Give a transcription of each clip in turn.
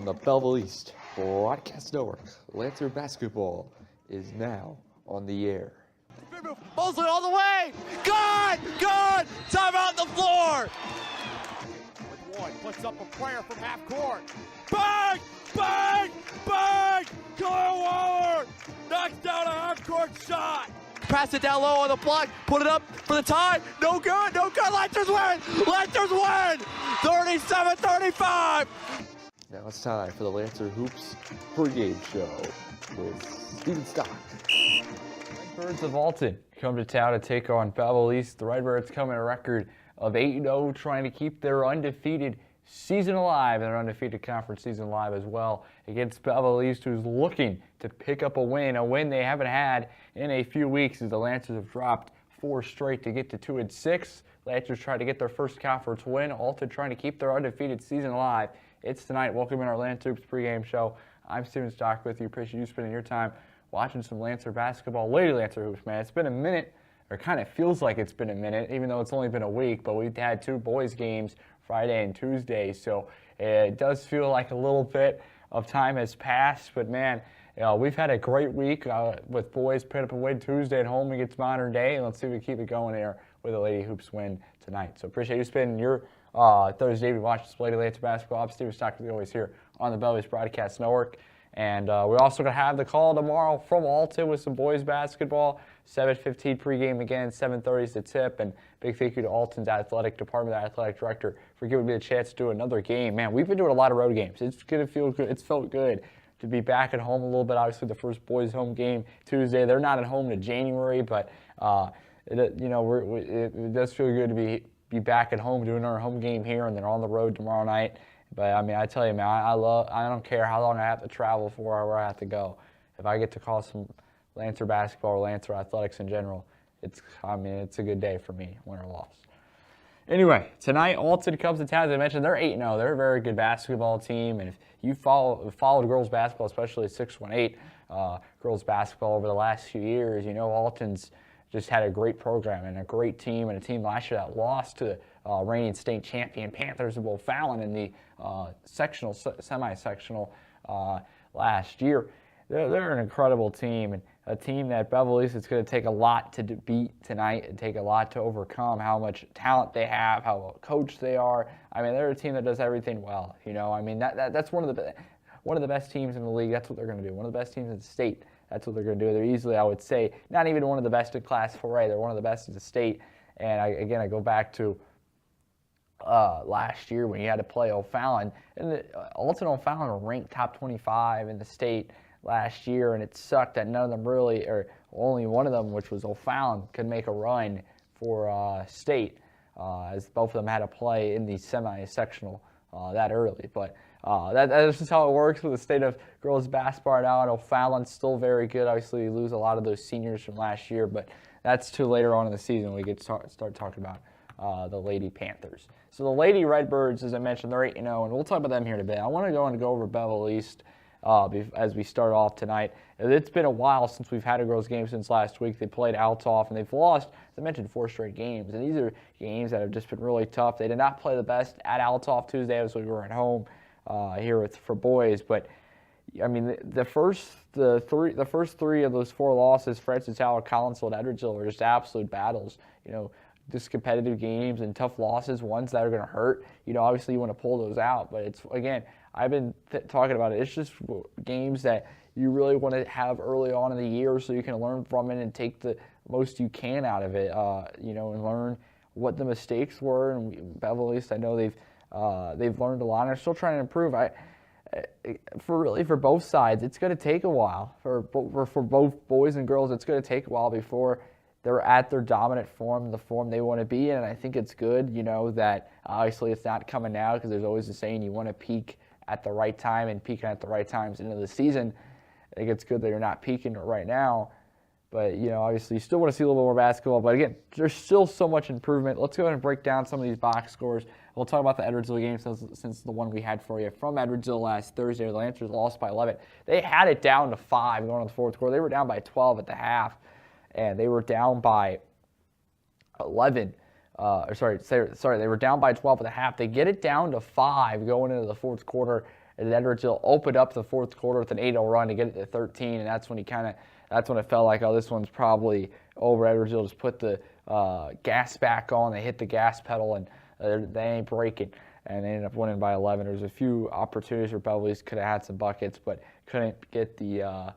the Belleville East Broadcast Network. Lancer basketball is now on the air. Mosley all the way! Good! Good! Timeout on the floor! Wood puts up a prayer from half court. Bang! Bang! Bang! Kyle Waller knocks down a half court shot. Pass it down low on the block. Put it up for the tie. No good. No good. Lancers win. Lancers win. 37-35. Now it's time for the Lancer Hoops pregame show with Steven Stock. Redbirds of Alton come to town to take on Belleville East. The Redbirds come in a record of 8-0, trying to keep their undefeated season alive, and their undefeated conference season alive as well, against Belleville East, who's looking to pick up a win they haven't had in a few weeks, as the Lancers have dropped 4 straight to get to 2-6. Lancers try to get their first conference win, Alton trying to keep their undefeated season alive. It's tonight. Welcome in our Lancer Hoops pregame show. I'm Steven Stock with you. Appreciate you spending your time watching some Lancer basketball. Lady Lancer Hoops, man. It's been a minute, or kind of feels like it's been a minute, even though it's only been a week, but we've had 2 boys games Friday and Tuesday, so it does feel like a little bit of time has passed, but man, we've had a great week with boys put up a win Tuesday at home against Modern Day, and let's see if we keep it going there with a Lady Hoops win tonight. So appreciate you spending your Thursday evening watching some Lady Lancer basketball. I'm Steven Stock, as always, here on the Belleville Broadcast Network. And we're also going to have the call tomorrow from Alton with some boys basketball. 7:15 pregame again, 7:30 is the tip. And big thank you to Alton's athletic department, athletic director, for giving me the chance to do another game. Man, we've been doing a lot of road games. It's going to feel good. It's felt good to be back at home a little bit. Obviously, the first boys home game Tuesday. They're not at home to January, but it does feel good to be back at home doing our home game here, and then on the road tomorrow night. But I mean, I tell you, man, I don't care how long I have to travel for or where I have to go. If I get to call some Lancer basketball or Lancer athletics in general, it's a good day for me, win or loss. Anyway, tonight Alton comes to town. As I mentioned, they're 8-0. They're a very good basketball team, and if you followed girls basketball, especially 618 girls basketball over the last few years, you know Alton's just had a great program and a great team, and a team last year that lost to the reigning state champion Panthers of O'Fallon in the semi-sectional last year. They're an incredible team, and a team that Belleville East is going to take a lot to beat tonight and take a lot to overcome. How much talent they have, how well coached they are. I mean, they're a team that does everything well. You know, I mean that's one of the best teams in the league. That's what they're going to do. One of the best teams in the state. That's what they're going to do. They're easily, I would say, not even one of the best in Class 4A. They're one of the best in the state. And I go back to last year when you had to play O'Fallon. And Alton O'Fallon were ranked top 25 in the state last year, and it sucked that none of them really, or only one of them, which was O'Fallon, could make a run for state, as both of them had to play in the semi-sectional that early. But that's just how it works with the state of girls basketball now. And O'Fallon's still very good. Obviously, you lose a lot of those seniors from last year, but that's too later on in the season we get start talking about the Lady Panthers. So the Lady Redbirds, as I mentioned, they're 8-0, and we'll talk about them here in a bit. I want to go over Belleville East as we start off tonight. It's been a while since we've had a girls' game since last week. They played Alton, and they've lost, as I mentioned, 4 straight games. And these are games that have just been really tough. They did not play the best at Alton Tuesday, as we were at home here for boys. But I mean, the first 3 of those 4 losses, Francis Howard, Collinsville, and Edwardsville, were just absolute battles. You know, just competitive games and tough losses, ones that are going to hurt. You know, obviously you want to pull those out, but it's, again, I've been talking about it. It's just games that you really want to have early on in the year so you can learn from it and take the most you can out of it, and learn what the mistakes were. And Belleville East, I know they've learned a lot and are still trying to improve. For both sides, it's going to take a while. For both boys and girls, it's going to take a while before they're at their dominant form, the form they want to be in. And I think it's good, that obviously it's not coming now, because there's always a saying you want to peak at the right time, and peaking at the right times into the season. I think it's good that you're not peaking right now. But, obviously you still want to see a little bit more basketball. But again, there's still so much improvement. Let's go ahead and break down some of these box scores. We'll talk about the Edwardsville game since the one we had for you from Edwardsville last Thursday. The Lancers lost by 11. They had it down to 5 going on the fourth quarter. They were down by 12 at the half, and they were down by 11. They were down by 12 at the half. They get it down to 5 going into the fourth quarter, And then Edwardsville opened up the fourth quarter with an 8-0 run to get it to 13, and that's when it felt like, oh, this one's probably over. Edwardsville just put the gas back on. They hit the gas pedal, and they ain't breaking. And they ended up winning by 11. There was a few opportunities where Belleville could have had some buckets, but couldn't get the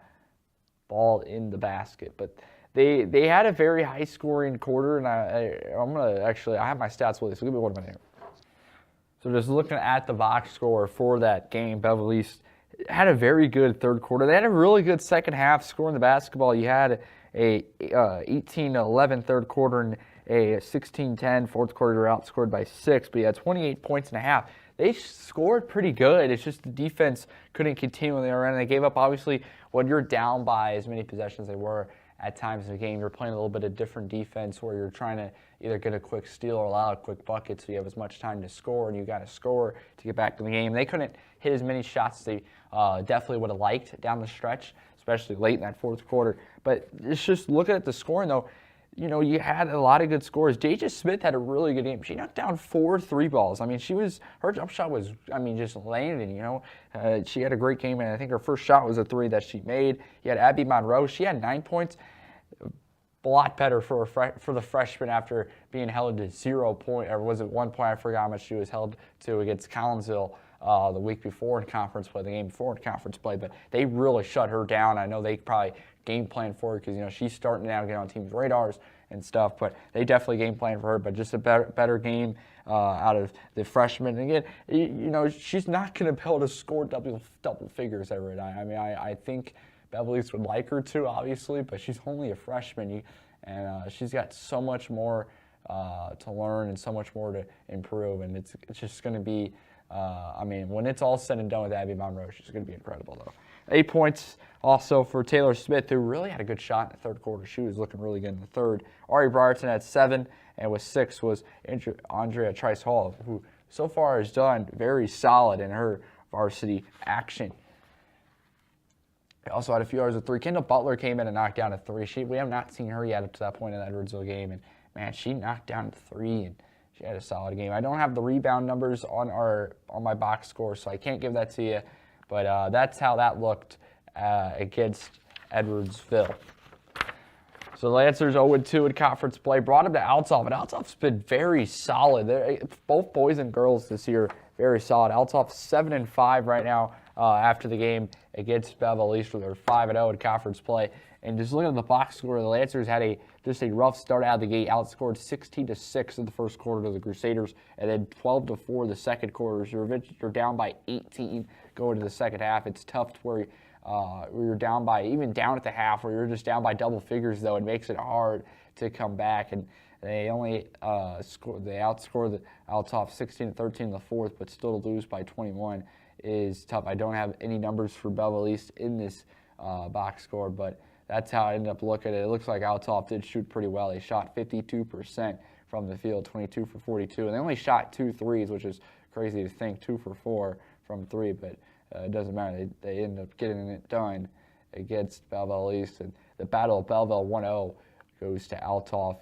ball in the basket. But they had a very high-scoring quarter, and I'm going to actually, I have my stats with you, so give me 1 minute. So just looking at the box score for that game, Belleville East had a very good third quarter. They had a really good second half scoring the basketball. You had a 18-11 third quarter and a 16-10 fourth quarter. They were outscored by 6, but you had 28 points and a half. They scored pretty good. It's just the defense couldn't continue when they were in. They gave up, obviously, when you're down by as many possessions as they were at times in the game, you're playing a little bit of different defense where you're trying to either get a quick steal or allow a quick bucket so you have as much time to score, and you got to score to get back to the game. They couldn't hit as many shots as they definitely would have liked down the stretch, especially late in that fourth quarter. But it's just looking at the scoring, though, you had a lot of good scores. Deja Smith had a really good game. She knocked down 4 3-balls. I mean, her jump shot was, just landing, she had a great game, and I think her first shot was a 3 that she made. You had Abby Monroe. She had 9 points. A lot better for the freshman after being held to 0 point, or was it 1 point? I forgot how much she was held to against Collinsville the week before in conference play, the game before in conference play. But they really shut her down. I know they probably game plan for her because she's starting now to get on teams' radars and stuff. But they definitely game plan for her. But just a better game out of the freshman. And again, she's not going to be able to score double figures every night. I mean, I think Belleville would like her to, obviously, but she's only a freshman, and she's got so much more to learn and so much more to improve, and it's just going to be, when it's all said and done with Abby Monroe, she's going to be incredible, though. 8 points also for Taylor Smith, who really had a good shot in the third quarter. She was looking really good in the third. Ari Brierton had 7, and with 6 was Andrea Trice-Hall, who so far has done very solid in her varsity action. Also had a few hours of 3. Kendall Butler came in and knocked down a 3. We have not seen her yet up to that point in the Edwardsville game, and man, she knocked down a 3, and she had a solid game. I don't have the rebound numbers on my box score, so I can't give that to you, but that's how that looked against Edwardsville. So the Lancers 0-2 in conference play. Brought them to Alton, but Alton's been very solid. Both boys and girls this year, very solid. Alton's 7-5 right now after the game against Belleville East, where they're 5-0 in conference play. And just looking at the box score, the Lancers had just a rough start out of the gate. Outscored 16-6 in the first quarter to the Crusaders, and then 12-4 the second quarter. So you're down by 18 going to the second half. It's tough to where you're down by, even down at the half, where you're just down by double figures, though. It makes it hard to come back. And they only outscored the Alton 16-13 in the fourth, but still to lose by 21 is tough. I don't have any numbers for Belleville East in this box score, but that's how I ended up looking at it. It looks like Alton did shoot pretty well. They shot 52% from the field, 22 for 42, and they only shot 2 threes, which is crazy to think, 2 for 4 from 3, but it doesn't matter. They ended up getting it done against Belleville East, and the Battle of Belleville 1-0 goes to Alton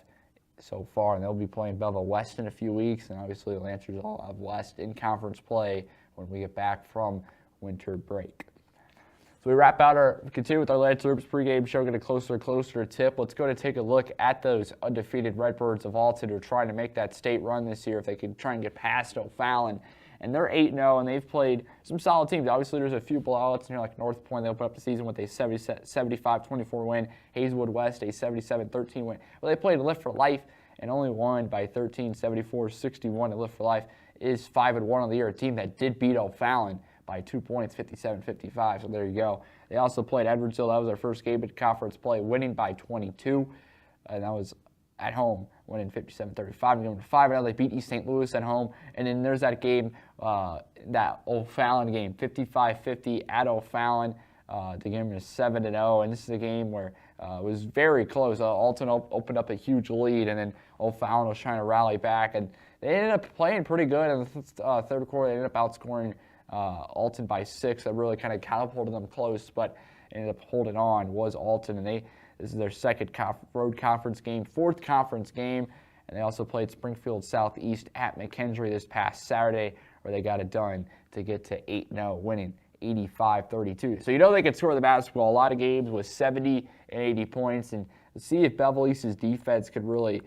so far, and they'll be playing Belleville West in a few weeks, and obviously the Lancers will have West in conference play when we get back from winter break. So we continue with our Lancers pregame show, getting closer and closer to tip. Let's go to take a look at those undefeated Redbirds of Alton who are trying to make that state run this year, if they can try and get past O'Fallon. And they're 8-0, and they've played some solid teams. Obviously, there's a few blowouts in here, like North Point. They opened up the season with a 75-24 win. Hazelwood West, a 77-13 win. Well, they played Lift for Life and only won by 13, 74-61. And Lift for Life is 5-1 on the year, a team that did beat O'Fallon by 2 points, 57-55. So there you go. They also played Edwardsville. That was their first game in conference play, winning by 22. And that was at home, winning 57-35. Going 5-0, they beat East St. Louis at home. And then there's that game, that O'Fallon game, 55-50 at O'Fallon. The game is 7-0, and this is a game where it was very close. Alton opened up a huge lead, and then O'Fallon was trying to rally back, and they ended up playing pretty good in the third quarter. They ended up outscoring Alton by 6. That really kind of catapulted them close, but ended up holding on was Alton, and this is their second road conference game, fourth conference game, and they also played Springfield Southeast at McKendree this past Saturday, where they got it done to get to 8-0, winning 85-32. So you know they can score the basketball. A lot of games with 70 and 80 points. And see if Belleville East's defense could really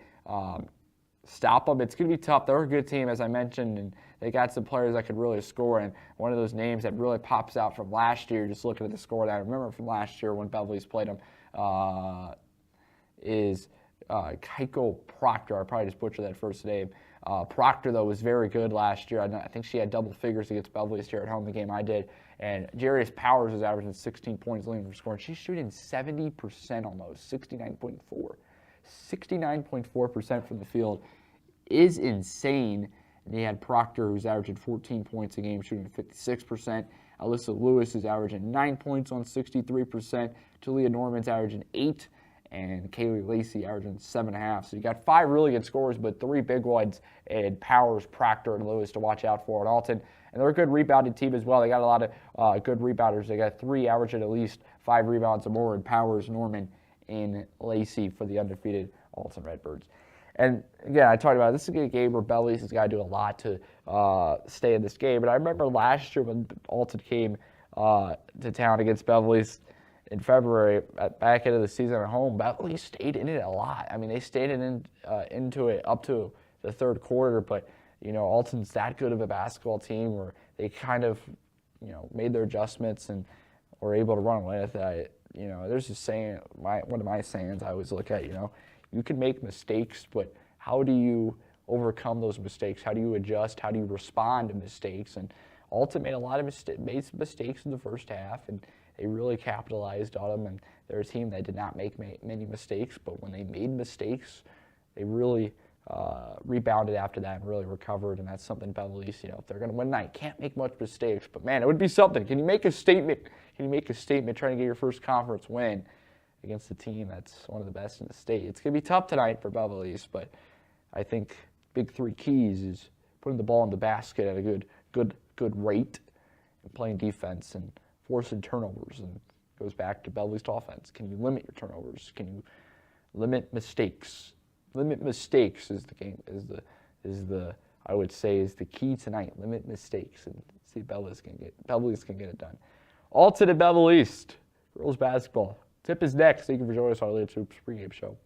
stop them. It's going to be tough. They're a good team, as I mentioned, and they got some players that could really score. And one of those names that really pops out from last year, just looking at the score that I remember from last year when Belleville East played them, is Keiko Proctor. I probably just butchered that first name. Proctor, though, was very good last year. I think she had double figures against Belleville East here at home, the game I did. And Jarius Powers was averaging 16 points leading for scoring. She's shooting 70% almost, 69.4. 69.4% from the field is insane. And they had Proctor, who's averaging 14 points a game, shooting 56%. Alyssa Lewis is averaging 9 points on 63%. Talia Norman's averaging 8. And Kaylee Lacey averaging 7.5. So you got 5 really good scores, but 3 big ones, and Powers, Proctor, and Lewis to watch out for at Alton. And they're a good rebounding team as well. They got a lot of good rebounders. They got 3 averaging at least 5 rebounds or more, and Powers, Norman, and Lacey for the undefeated Alton Redbirds. And again, I talked about this is a good game where Belleville East has got to do a lot to stay in this game. But I remember last year when Alton came to town against Belleville East in February, at back end of the season at home, Belleville East stayed in it a lot. I mean, they stayed into it up to the third quarter, but, you know, Alton's that good of a basketball team where they kind of, you know, made their adjustments and were able to run away with it. You know, there's a saying, one of my sayings I always look at, you know, you can make mistakes, but how do you overcome those mistakes? How do you adjust? How do you respond to mistakes? And Alton made a lot of mistakes in the first half, and they really capitalized on them, and they're a team that did not make many mistakes, but when they made mistakes, they really rebounded after that and really recovered, and that's something Belleville East, you know, if they're going to win tonight, can't make much mistakes, but man, it would be something. Can you make a statement? Can you make a statement trying to get your first conference win against a team that's one of the best in the state? It's going to be tough tonight for Belleville East, but I think big 3 keys is putting the ball in the basket at a good rate and playing defense and forcing turnovers, and goes back to Belleville East offense. Can you limit your turnovers? Can you limit mistakes? Limit mistakes is the I would say is the key tonight. Limit mistakes and see if Belleville East can get it done. Alton and Belleville East girls basketball. Tip is next. Thank you for joining us on our latest pregame show.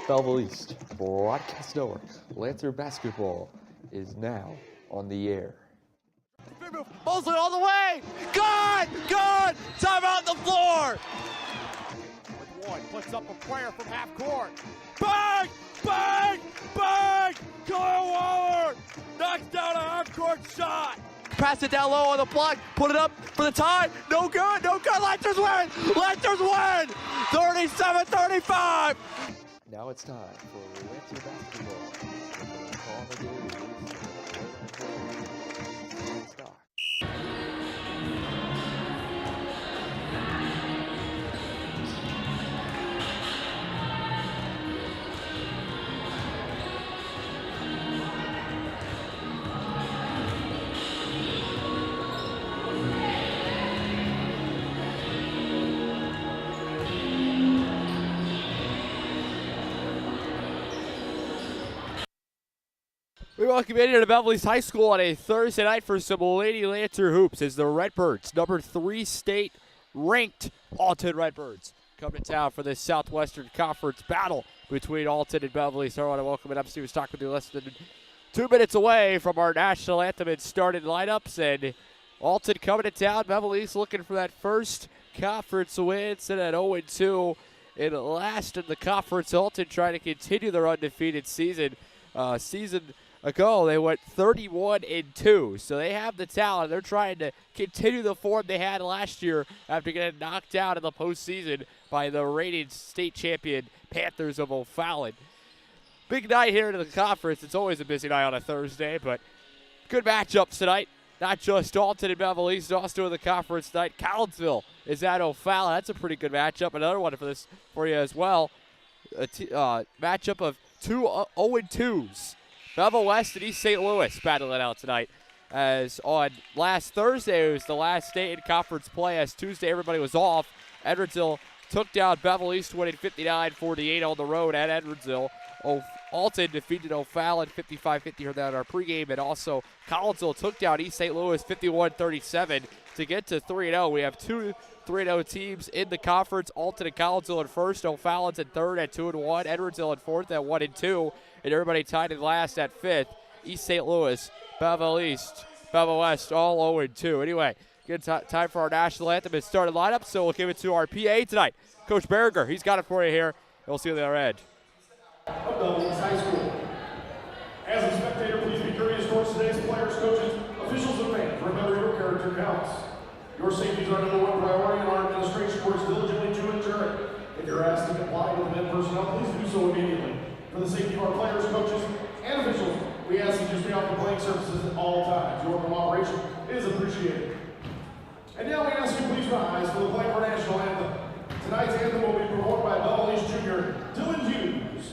Belleville East Broadcast Network, Lancer Basketball is now on the air. Mosley all the way! Good! Good! Timeout on the floor! With 1, puts up a prayer from half court. Bang! Bang! Bang! Kyle Waller knocks down a half court shot! Pass it down low on the block, put it up for the tie. No good, no good. Lancers win! Lancers win! 37-35! Now it's time for Lancer Basketball. On the game. We welcome you into Belleville East High School on a Thursday night for some Lady Lancer hoops as the Redbirds, number 3 state ranked Alton Redbirds, come to town for this Southwestern Conference battle between Alton and Belleville East. I want to welcome it up. Steve Stock with you less than 2 minutes away from our national anthem and started lineups, and Alton coming to town. Belleville East looking for that first conference win, sitting at 0-2 in last in the conference. Alton trying to continue their undefeated season. Season ago, they went 31-2, so they have the talent. They're trying to continue the form they had last year after getting knocked out in the postseason by the reigning state champion Panthers of O'Fallon. big night here in the conference. It's always a busy night on a Thursday, but good matchups tonight. Not just Alton and Belleville East, also in the conference tonight. Collinsville is at O'Fallon. That's a pretty good matchup. Another one for you as well. A matchup of two 0-2s. Belleville West and East St. Louis battling out tonight. As on last Thursday, it was the last day in conference play. As Tuesday, everybody was off. Edwardsville took down Belleville East, winning 59-48 on the road at Edwardsville. Alton defeated O'Fallon 55-50 heard that in our pregame, and also Collinsville took down East St. Louis 51-37 to get to 3-0. We have two 3-0 teams in the conference. Alton and Collinsville in first, O'Fallon's in third at 2-1, Edwardsville in fourth at 1-2, and everybody tied in last at fifth. East St. Louis, Belleville East, Belleville West, all 0-2. Anyway, good time for our national anthem and starting lineup, so we'll give it to our PA tonight. Coach Berger, he's got it for you here, and we'll see you on the other end. Of Belleville East High School. As a spectator, please be courteous towards today's players, coaches, officials, and fans. Remember, your character counts. Your safety is our number one priority, and our administration works diligently to ensure it. If you're asked to comply with the men personnel, please do so immediately. For the safety of our players, coaches, and officials, we ask that you stay off the playing surfaces at all times. Your cooperation is appreciated. And now we ask you please rise for the play for national anthem. Tonight's anthem will be performed by Belleville East Junior Dylan Hughes.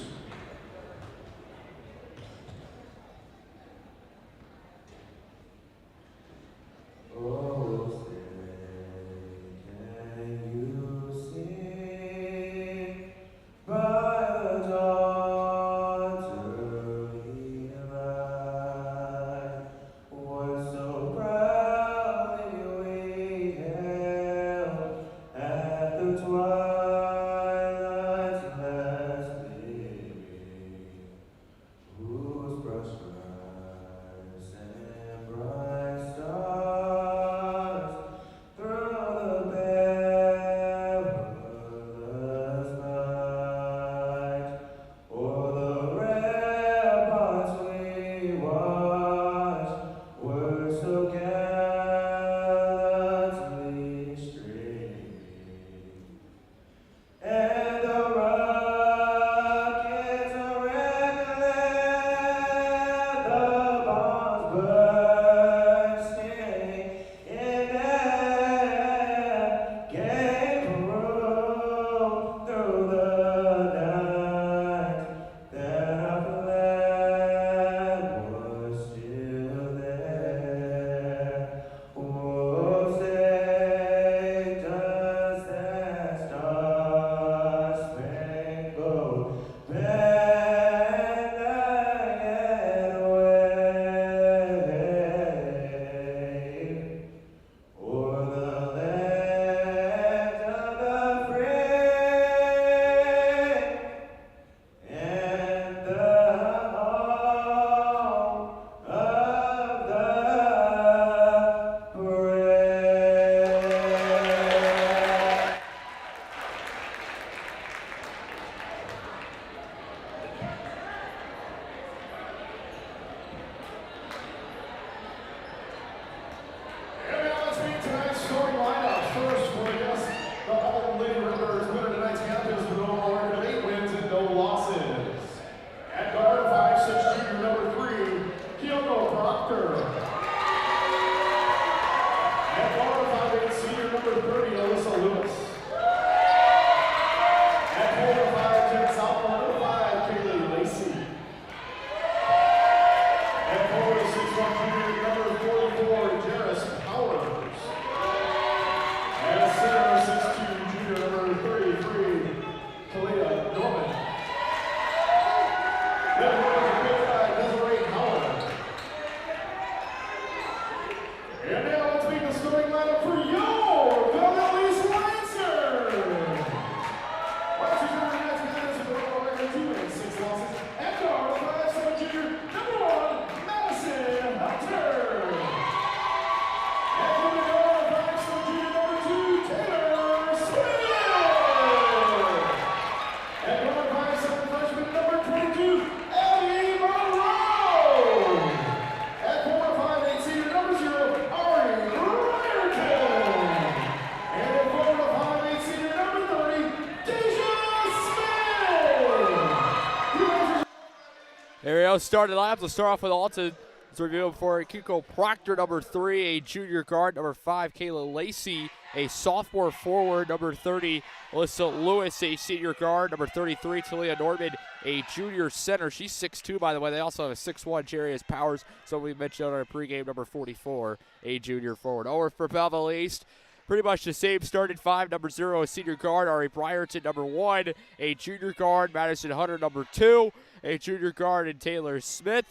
go starting lineups. Let's start off with Alton. Let's review for Kiko Proctor, number 3, a junior guard. Number 5, Kayla Lacey, a sophomore forward. Number 30, Alyssa Lewis, a senior guard. Number 33, Talia Norman, a junior center. She's 6'2", by the way. They also have a 6'1", Jarius Powers, so we mentioned on our pregame. Number 44, a junior forward. Over for Belleville East, pretty much the same starting 5. Number 0, a senior guard, Ari Brierton. Number 1, a junior guard, Madison Hunter. Number 2, a junior guard, and Taylor Smith.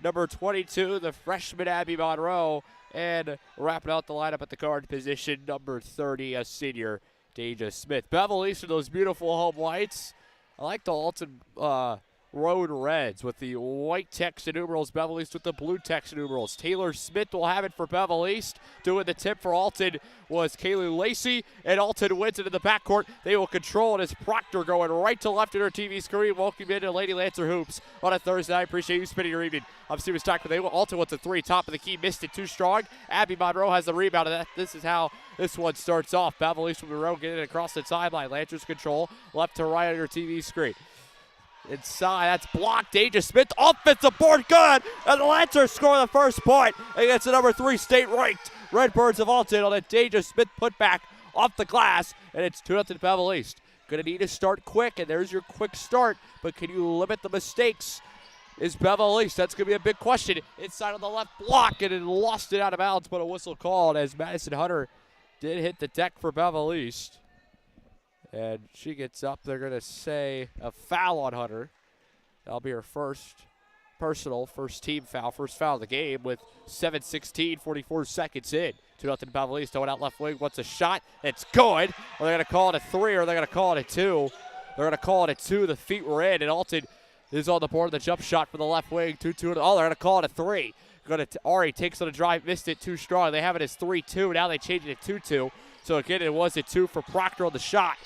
Number 22, the freshman Abby Monroe. And wrapping out the lineup at the guard position, number 30, a senior, Deja Smith. Belleville East with those beautiful home whites. I like the Alton Road Reds with the white text and numerals. Belleville East with the blue text and numerals. Taylor Smith will have it for Belleville East. Doing the tip for Alton was Kaylee Lacey, and Alton wins it in the backcourt. They will control it as Proctor going right to left in her TV screen. Welcome into Lady Lancer Hoops on a Thursday. I appreciate you spending your evening. I'm Steven Stockman. Alton wants a 3, top of the key, missed it too strong. Abby Monroe has the rebound, and this is how this one starts off. Belleville East with Monroe getting it across the timeline. Lancers control left to right on your TV screen. Inside, that's blocked. Deja Smith, offensive board, good! And the Lancers score the first point against the number 3 state-ranked Redbirds of Alton on a Deja Smith putback off the glass, and it's 2-0 Belleville East. Gonna need to start quick, and there's your quick start, but can you limit the mistakes? Is Belleville East? That's gonna be a big question. Inside on the left block, and it lost it out of bounds, but a whistle called as Madison Hunter did hit the deck for Belleville East. And she gets up. They're going to say a foul on Hunter. That'll be her first team foul, first foul of the game with 7:16, 44 seconds in. 2-0 Belleville East. Going out left wing. Wants a shot. It's good. Are they going to call it a 3 or are they going to call it a 2? They're going to call it a 2. The feet were in, and Alton is on the board. The jump shot for the left wing. 2-2. Oh, they're going to call it a 3. Ari takes on a drive, missed it too strong. They have it as 3-2. Now they change it to 2-2. So again, it was a 2 for Proctor on the shot.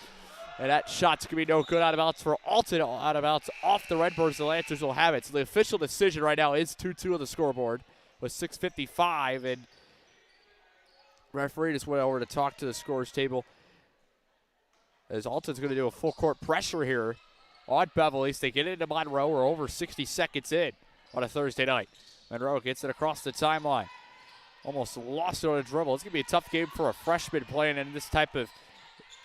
And that shot's going to be no good out of bounds for Alton. Out of bounds off the Redbirds. The Lancers will have it. So the official decision right now is 2-2 on the scoreboard with 6:55. And referee just went over to talk to the scores table. As Alton's going to do a full court pressure here on Belleville East. They get into Monroe. We're over 60 seconds in on a Thursday night. Monroe gets it across the timeline. Almost lost it on a dribble. It's going to be a tough game for a freshman playing in this type of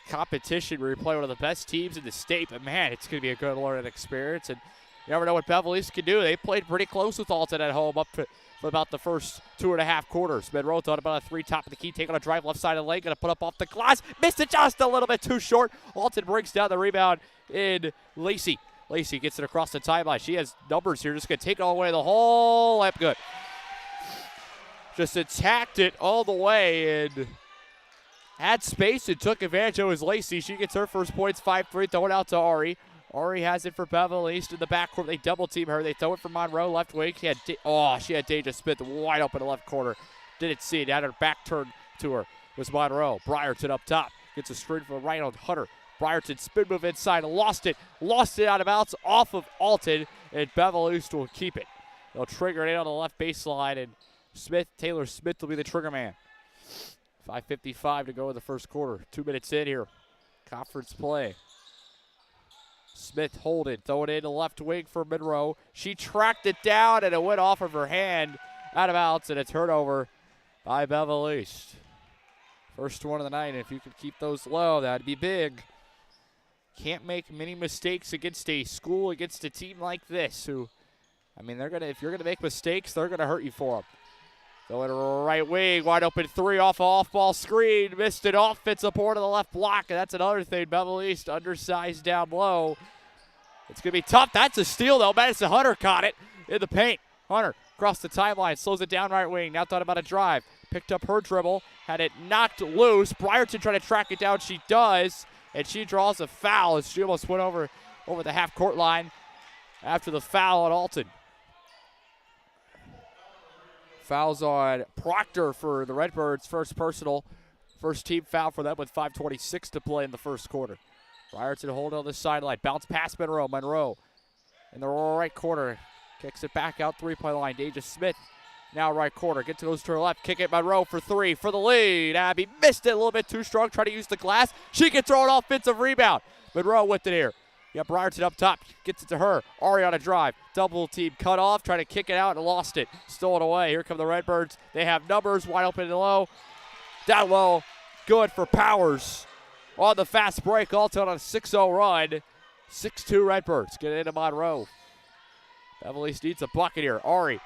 competition where you play one of the best teams in the state, but man, it's going to be a good learning experience, and you never know what Belleville East can do. They played pretty close with Alton at home up for about the first 2.5 quarters. Monroe thought about a 3, top of the key, taking a drive left side of the lane, going to put up off the glass, missed it just a little bit too short. Alton brings down the rebound in Lacey. Lacey gets it across the timeline. She has numbers here, just going to take it all the way the whole lap. Good. Just attacked it all the way and had space and took advantage. It was Lacey. She gets her first points, 5-3, throw it out to Ari. Ari has it for Belleville East in the backcourt. They double team her. They throw it for Monroe, left wing. She had Deja Smith wide open in the left corner. Didn't see it. Had her back turned to her. Was Monroe. Brierton up top. Gets a screen from the right on Hunter. Brierton spin move inside. Lost it. Lost it out of bounds off of Alton. And Belleville East will keep it. They'll trigger it in on the left baseline. And Taylor Smith will be the trigger man. 5:55 to go in the first quarter. 2 minutes in here. Conference play. Smith holding, throwing it in the left wing for Monroe. She tracked it down and it went off of her hand out of bounds, and a turnover by Belleville East. First one of the night. If you could keep those low, that'd be big. Can't make many mistakes against a school, against a team like this. Who, I mean, if you're gonna make mistakes, they're gonna hurt you for them. Going right wing, wide open 3 off-ball screen. Missed it off, fits a board on the left block, and that's another thing. Belleville East undersized down low. It's going to be tough. That's a steal, though. Madison Hunter caught it in the paint. Hunter across the timeline, slows it down right wing. Now thought about a drive. Picked up her dribble, had it knocked loose. Brierton trying to track it down. She does, and she draws a foul as she almost went over the half-court line after the foul on Alton. Fouls on Proctor for the Redbirds, first personal. First team foul for them with 5:26 to play in the first quarter. Brierton holding on the sideline. Bounce past Monroe. Monroe in the right corner. Kicks it back out 3-point line. Deja Smith now right corner. Goes to her left. Kick it Monroe for 3 for the lead. Abby missed it a little bit too strong. Trying to use the glass. She can throw an offensive rebound. Monroe with it here. You got Brierton up top, gets it to her. Ari on a drive, double team cut off, trying to kick it out and lost it. Stolen away. Here come the Redbirds. They have numbers, wide open and low. Down low, good for Powers. On the fast break, Alton on a 6-0 run. 6-2 Redbirds, get it into Monroe. Belleville East needs a bucket here. Ari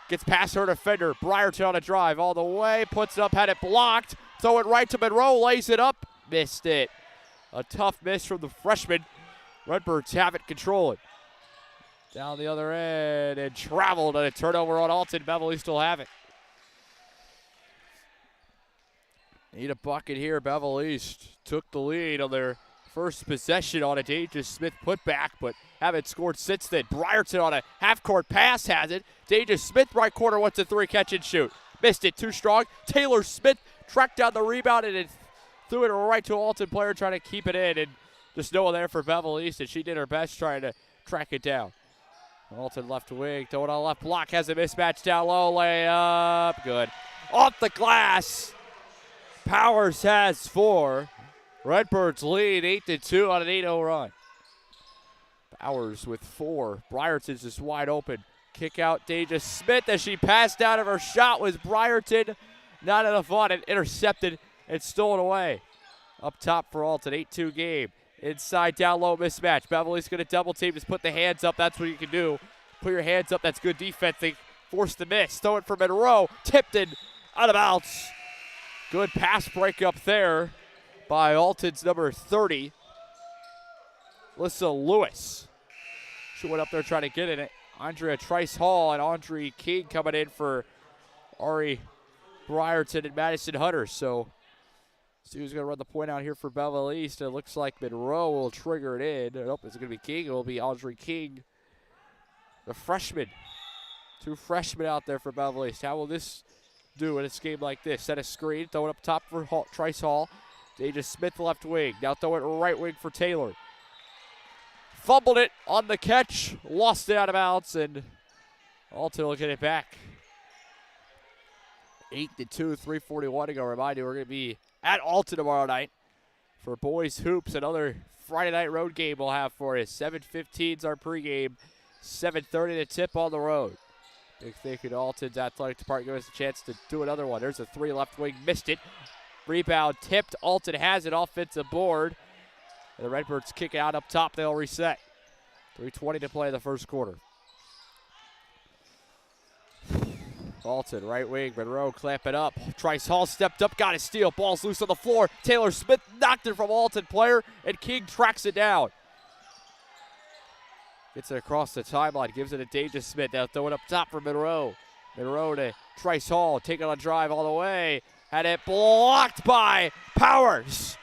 gets past her defender. Brierton on a drive all the way, puts it up, had it blocked. Throw it right to Monroe, lays it up, missed it. A tough miss from the freshman. Redbirds have it controlling. Down the other end and traveled, and a turnover on Alton. Belleville still have it. Need a bucket here. Belleville East took the lead on their first possession on a Danger Smith putback, but haven't scored since then. Brierton on a half-court pass has it. Danger Smith, right corner, wants a three, catch and shoot. Missed it, too strong. Taylor Smith tracked down the rebound and it threw it right to an Alton player trying to keep it in, and just no one there for Belleville East, and she did her best trying to track it down. Alton left wing, throwing on left block, has a mismatch down low, layup, good. Off the glass, Powers has 4. Redbirds lead 8-2 on an 8-0 run. Powers with 4. Brierton's just wide open. Kick out Deja Smith as she passed out of her shot was Brierton. Not enough on it, intercepted and stolen away. Up top for Alton, 8-2 game. Inside, down low, mismatch. Belleville's going to double team. Just put the hands up. That's what you can do. Put your hands up. That's good defense. They force the miss. Throw it for Monroe. Tipped in. Out of bounds. Good pass break up there by Alton's number 30. Alyssa Lewis. She went up there trying to get in it. Andrea Trice Hall and Audrey King coming in for Ari Brierton and Madison Hunter. So see who's going to run the point out here for Belleville East. It looks like Monroe will trigger it in. Nope, it's going to be King. It will be Audrey King, the freshman. 2 freshmen out there for Belleville East. How will this do in a game like this? Set a screen, throw it up top for Trice Hall. Deja Smith left wing. Now throw it right wing for Taylor. Fumbled it on the catch. Lost it out of bounds, and Alton will get it back. 8-2, 3:41 to go. Remind you, we're going to be at Alton tomorrow night for boys hoops. Another Friday night road game we'll have for you. 7:15 is our pregame. 7:30 to tip on the road. Big thank you to Alton's athletic department giving us a chance to do another one. There's a 3 left wing, missed it. Rebound tipped. Alton has it, offensive board. And the Redbirds kick it out up top. They'll reset. 3:20 to play in the first quarter. Alton, right wing, Monroe clamp it up. Trice Hall stepped up, got a steal. Ball's loose on the floor. Taylor Smith knocked it from Alton player, and King tracks it down. Gets it across the timeline, gives it to Deja Smith. Now throw it up top for Monroe. Monroe to Trice Hall, taking on a drive all the way. Had it blocked by Powers.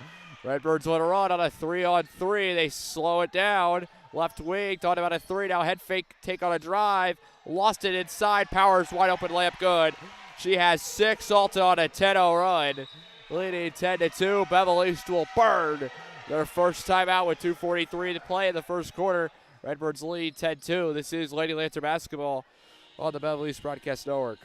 Redbirds want to run on a 3-on-3. They slow it down. Left wing, thought about a 3. Now head fake, take on a drive. Lost it inside. Powers wide open layup, good. She has 6. Alton on a 10-0 run. Leading 10-2. Belleville East will burn their first time out with 2:43 to play in the first quarter. Redbirds lead 10-2. This is Lady Lancer basketball on the Belleville East Broadcast Network.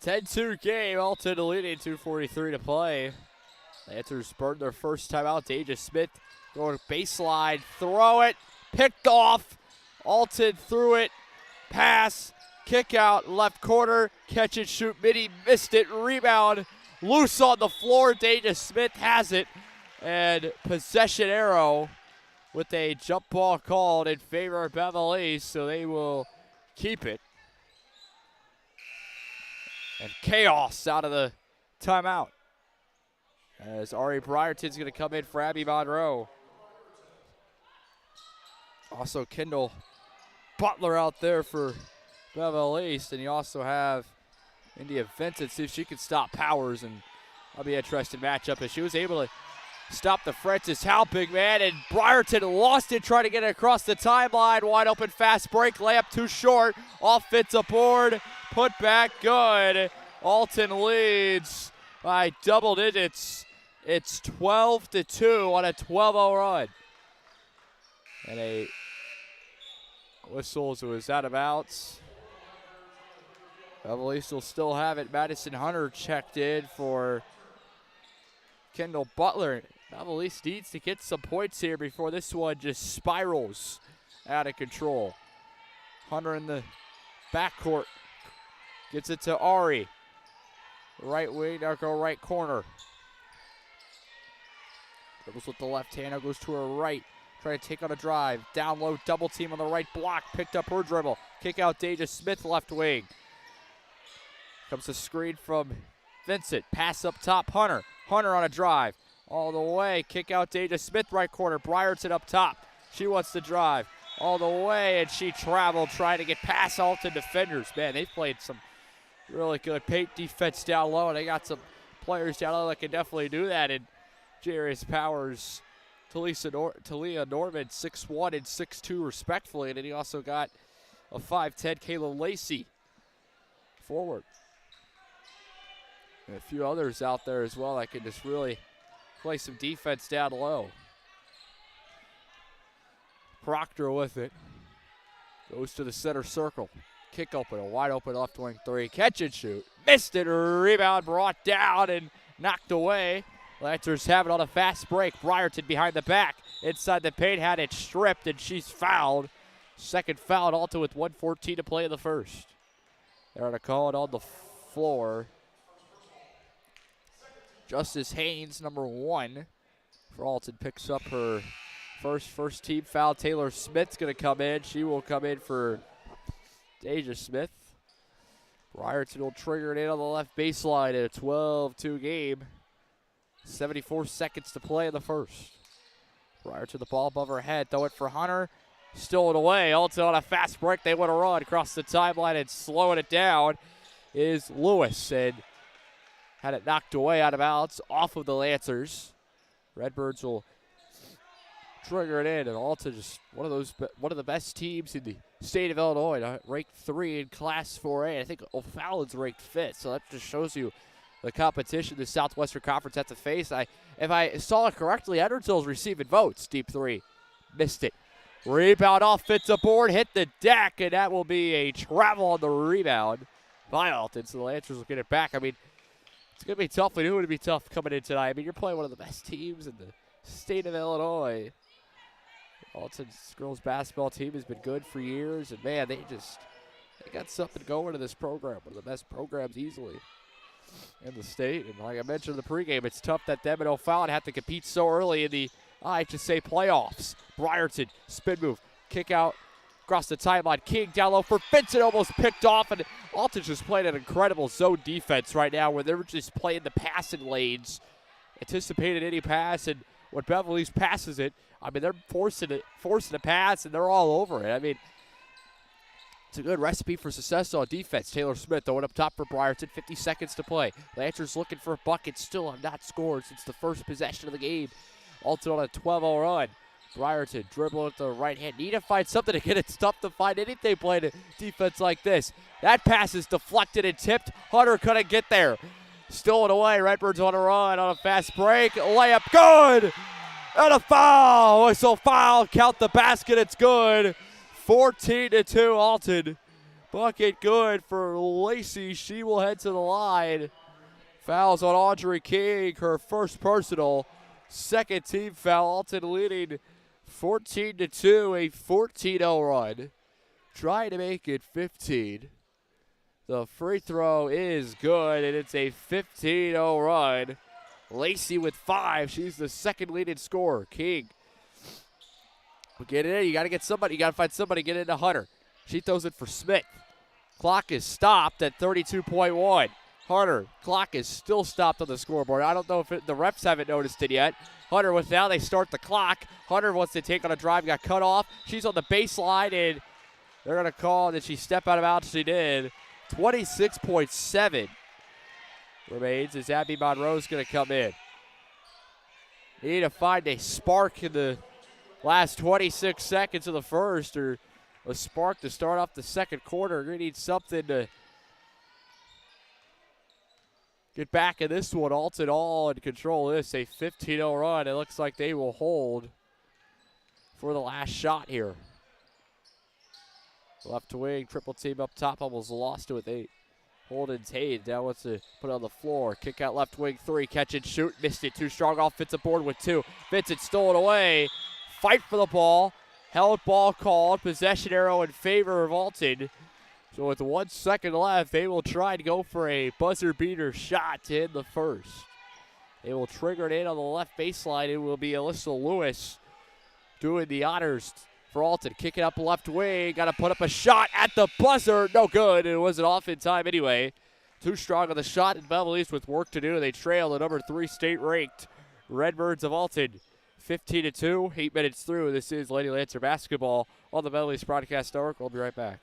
10-2 game, Alton leading, 2:43 to play. Lancers burned their first time out. Deja Smith going baseline, throw it, picked off. Alton threw it, pass, kick out, left corner, catch and shoot, midi missed it, rebound, loose on the floor. Deja Smith has it, and possession arrow with a jump ball called in favor of Belleville East, so they will keep it. And chaos out of the timeout, as Ari Brierton's going to come in for Abby Monroe. Also, Kendall Butler out there for Belleville East, and you also have India Vincent, see if she can stop Powers, and that'll be an interesting matchup as she was able to stop the Francis Howe big man, and Briarton lost it trying to get it across the timeline. Wide open fast break, layup too short, offensive board, put back good. Alton leads by double digits. It's 12-2 on a 12-0 run. And a whistle, so it was out of bounds. Belleville East will still have it. Madison Hunter checked in for Kendall Butler. Belleville East needs to get some points here before this one just spirals out of control. Hunter in the backcourt gets it to Ari. Right wing, now go right corner. Dribbles with the left hand, now goes to her right. Trying to take on a drive. Down low, double team on the right block. Picked up her dribble. Kick out Deja Smith, left wing. Comes a screen from Vincent. Pass up top, Hunter. Hunter on a drive. All the way. Kick out Deja Smith, right corner. Briarton up top. She wants to drive. All the way, and she traveled trying to get past Alton defenders. Man, they played some really good paint defense down low, and they got some players down low that can definitely do that. And Jarius Powers, Talia Norman, 6'1" and 6'2" respectfully. And then he also got a 5'10" Kayla Lacey forward. And a few others out there as well that can just really play some defense down low. Proctor with it. Goes to the center circle. Kick open, a wide open left wing three. Catch and shoot. Missed it. Rebound brought down and knocked away. Lancers have it on a fast break. Briarton behind the back. Inside the paint, had it stripped, and she's fouled. Second foul at Alton with 1:14 to play in the first. They're going to call it on the floor. Justice Haynes, number 1 for Alton, picks up her first team foul. Taylor Smith's going to come in. She will come in for Deja Smith. Briarton will trigger it in on the left baseline in a 12-2 game. 74 seconds to play in the first. Briarton the ball above her head. Throw it for Hunter. Stolen away. Alton on a fast break. They want to run across the timeline, and slowing it down is Lewis. And had it knocked away out of bounds off of the Lancers. Redbirds will trigger it in, and Alton just one of the best teams in the state of Illinois, ranked 3 in Class 4A. I think O'Fallon's ranked 5th, so that just shows you the competition the Southwestern Conference has to face. If I saw it correctly, Edwardsville's receiving votes. Deep three, missed it. Rebound offensive board, hit the deck, and that will be a travel on the rebound by Alton. So the Lancers will get it back. I mean, it's going to be tough. We knew it would be tough coming in tonight. I mean, you're playing one of the best teams in the state of Illinois. Alton's girls basketball team has been good for years, and man, they got something going in this program. One of the best programs easily in the state. And like I mentioned in the pregame, it's tough that them and O'Fallon have to compete so early in the IHSA playoffs. Briarton, spin move, kick out across the timeline. King down low for Vincent, almost picked off, and Alton's just playing an incredible zone defense right now where they're just playing the passing lanes, anticipating any pass, and when Belleville East passes it, I mean, they're forcing a pass, and they're all over it. I mean, it's a good recipe for success on defense. Taylor Smith throwing up top for Briarton. 50 seconds to play. Lancers looking for a bucket. Still have not scored since the first possession of the game. Alton on a 12-0 run. Briarton dribbling with the right hand. Need to find something to get it. It's tough to find anything playing a defense like this. That pass is deflected and tipped. Hunter couldn't get there. Stolen away. Redbirds on a run on a fast break. Layup good. And a foul. Whistle foul. Count the basket. It's good. 14-2 Alton. Bucket good for Lacey. She will head to the line. Fouls on Audrey King. Her first personal. Second team foul. Alton leading 14-2. A 14-0 run. Trying to make it 15. The free throw is good, and it's a 15-0 run. Lacey with 5. She's the second leading scorer. King. Get it in. You got to get somebody. You got to find somebody to get into Hunter. She throws it for Smith. Clock is stopped at 32.1. Hunter, clock is still stopped on the scoreboard. I don't know if the refs haven't noticed it yet. Hunter, with now they start the clock. Hunter wants to take on a drive, got cut off. She's on the baseline, and they're going to call that she stepped out of bounds. She did. 26.7 remains as Abby Monroe's going to come in. They need to find a spark in the last 26 seconds of the first, or a spark to start off the second quarter. You're going to need something to get back in this one. Alton all in control of this. A 15-0 run. It looks like they will hold for the last shot here. Left wing, triple team up top, almost lost it with 8. Holden's Hayes now wants to put it on the floor. Kick out left wing 3, catch and shoot, missed it. Too strong off, Vincent board with 2. Vincent stole it away. Fight for the ball. Held ball called. Possession arrow in favor of Alton. So with 1 second left, they will try to go for a buzzer beater shot to end the first. They will trigger it in on the left baseline. It will be Alyssa Lewis doing the honors for Alton. Kick it up left wing. Got to put up a shot at the buzzer. No good. It wasn't off in time anyway. Too strong on the shot, and Belleville East with work to do. They trail the number 3 state-ranked Redbirds of Alton 15-2. 8 minutes through. This is Lady Lancer basketball on the Belleville East Broadcast Network. We'll be right back.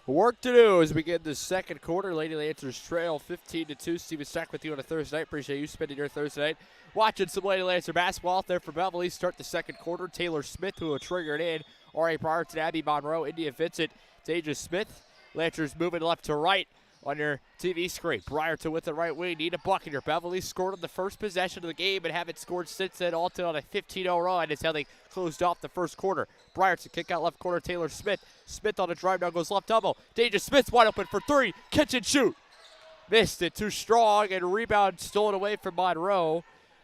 Work to do as we get the second quarter. Lady Lancers trail 15-2. Steven Stack with you on a Thursday night. Appreciate you spending your Thursday night watching some Lady Lancer basketball out there for Belleville East. Start the second quarter. Taylor Smith, who will trigger it in. R.A. Brierton, Abby Monroe, India Vincent, Deja Smith. Lancers moving left to right on your TV screen. Brierton with the right wing. Need a bucket here. Belleville East scored on the first possession of the game and haven't scored since then. Alton on a 15-0 run is how they closed off the first quarter. Brierton kick out left corner. Taylor Smith. Smith on a drive now goes left elbow. Deja Smith's wide open for 3. Catch and shoot. Missed it. Too strong, and rebound stolen away from Monroe.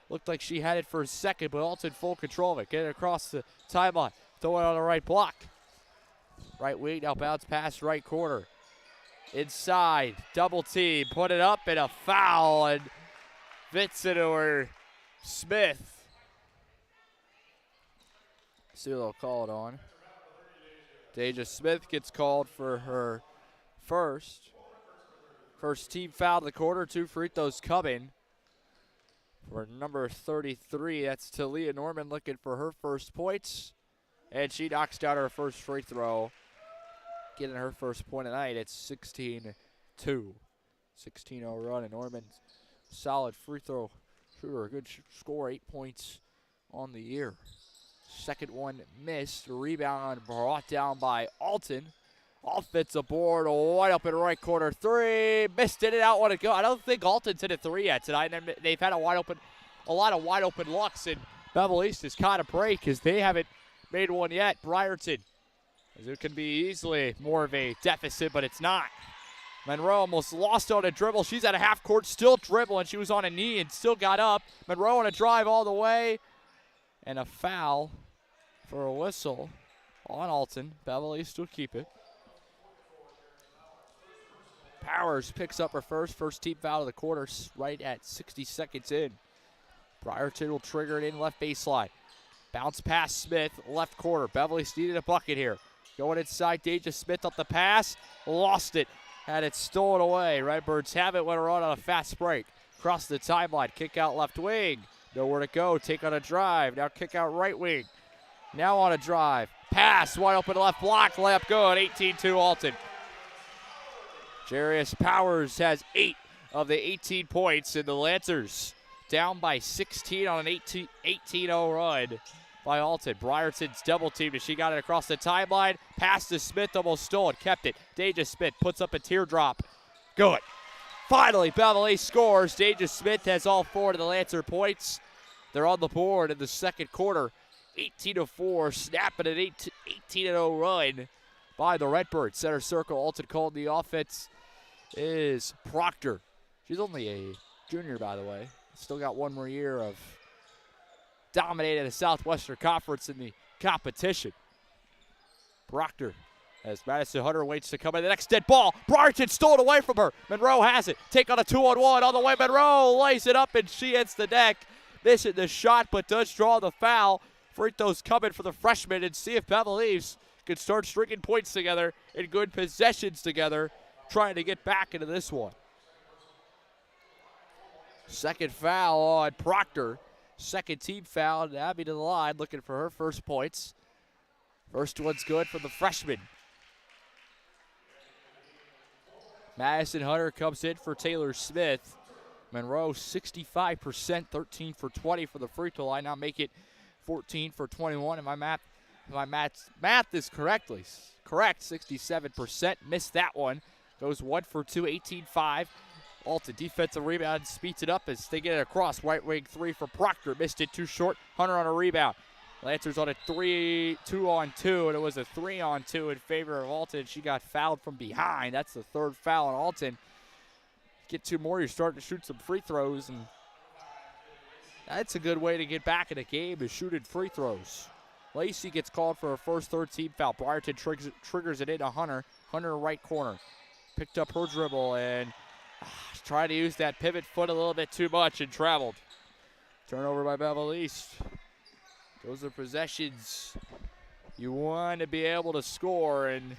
Looked like she had it for a second, but Alton full control of it. Get it across the timeline. Throw it on the right block. Right wing now bounce pass right corner. Inside, double team, put it up, and a foul, and Vincent or Smith. See what they'll call it on. Deja Smith gets called for her first team foul of the quarter. 2 free throws coming for number 33. That's Talia Norman looking for her first points, and she knocks down her first free throw, getting her first point tonight. It's 16-2. 16-0 run, and Norman's solid free throw shooter. A good score, 8 points on the year. Second one missed. Rebound brought down by Alton. Offensive board, wide open right corner 3. Missed it, and out want to go. I don't think Alton's hit a 3 yet tonight. And they've had a lot of wide open looks, and Belleville East is kind of break because they haven't made one yet. Brierton, as it can be easily more of a deficit, but it's not. Monroe almost lost on a dribble. She's at a half court, still dribbling. She was on a knee and still got up. Monroe on a drive all the way. And a foul for a whistle on Alton. Belleville East will keep it. Powers picks up her first team foul of the quarter right at 60 seconds in. Brierton will trigger it in left baseline. Bounce pass Smith, left corner. Belleville East needed a bucket here. Going inside, Deja Smith up the pass. Lost it. Had it stolen away. Redbirds have it when we're on a fast break. Across the timeline. Kick out left wing. Nowhere to go. Take on a drive. Now kick out right wing. Now on a drive. Pass, wide open left block, layup good, 18-2 Alton. Jarius Powers has 8 of the 18 points, and the Lancers down by 16 on an 18-0 run by Alton. Brierton's double teamed, and she got it across the timeline. Pass to Smith, almost stolen, kept it. Deja Smith puts up a teardrop. Good. Finally, Belleville scores. Deja Smith has all 4 of the Lancer points. They're on the board in the second quarter. 18-4, snapping an 18-0 run by the Redbirds. Center circle, Alton called the offense is Proctor. She's only a junior, by the way. Still got one more year of dominating the Southwestern Conference in the competition. Proctor, as Madison Hunter waits to come in. The next dead ball. Brierton stole it away from her. Monroe has it. Take on a 2-on-1 on the way. Monroe lays it up, and she hits the deck. Missing the shot, but does draw the foul. Free throws coming for the freshman, and see if Belleville can start stringing points together and good possessions together, trying to get back into this one. Second foul on Proctor. Second team foul, and Abby to the line looking for her first points. First one's good for the freshman. Madison Hunter comes in for Taylor Smith. Monroe 65%, 13 for 20 for the free throw line. Now make it 14 for 21. And my math is correct, 67%. Missed that one. Goes 1 for 2, 18-5. Alton defensive rebound, speeds it up as they get it across. Right wing 3 for Proctor. Missed it too short. Hunter on a rebound. Lancers on a 2-on-2, and it was a 3-on-2 in favor of Alton. She got fouled from behind. That's the third foul on Alton. Get 2 more, you're starting to shoot some free throws, and that's a good way to get back in a game, is shooting free throws. Lacey gets called for her first third-team foul. Brierton triggers it into Hunter. Hunter right corner. Picked up her dribble and tried to use that pivot foot a little bit too much and traveled. Turnover by Belleville East. Those are possessions you want to be able to score, and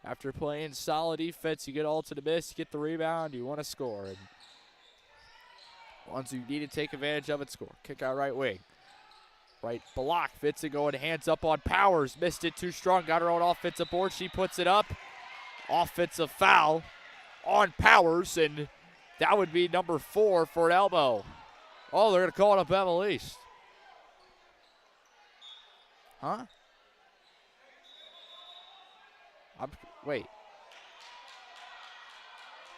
after playing solid defense, you get all to the miss, you get the rebound, you want to score. And once you need to take advantage of it, score. Kick out right wing. Right block, fits it going hands up on Powers. Missed it too strong, got her own offensive board. She puts it up. Offensive foul on Powers, and that would be number 4 for an elbow. Oh, they're going to call it up Belleville East. Huh? Wait.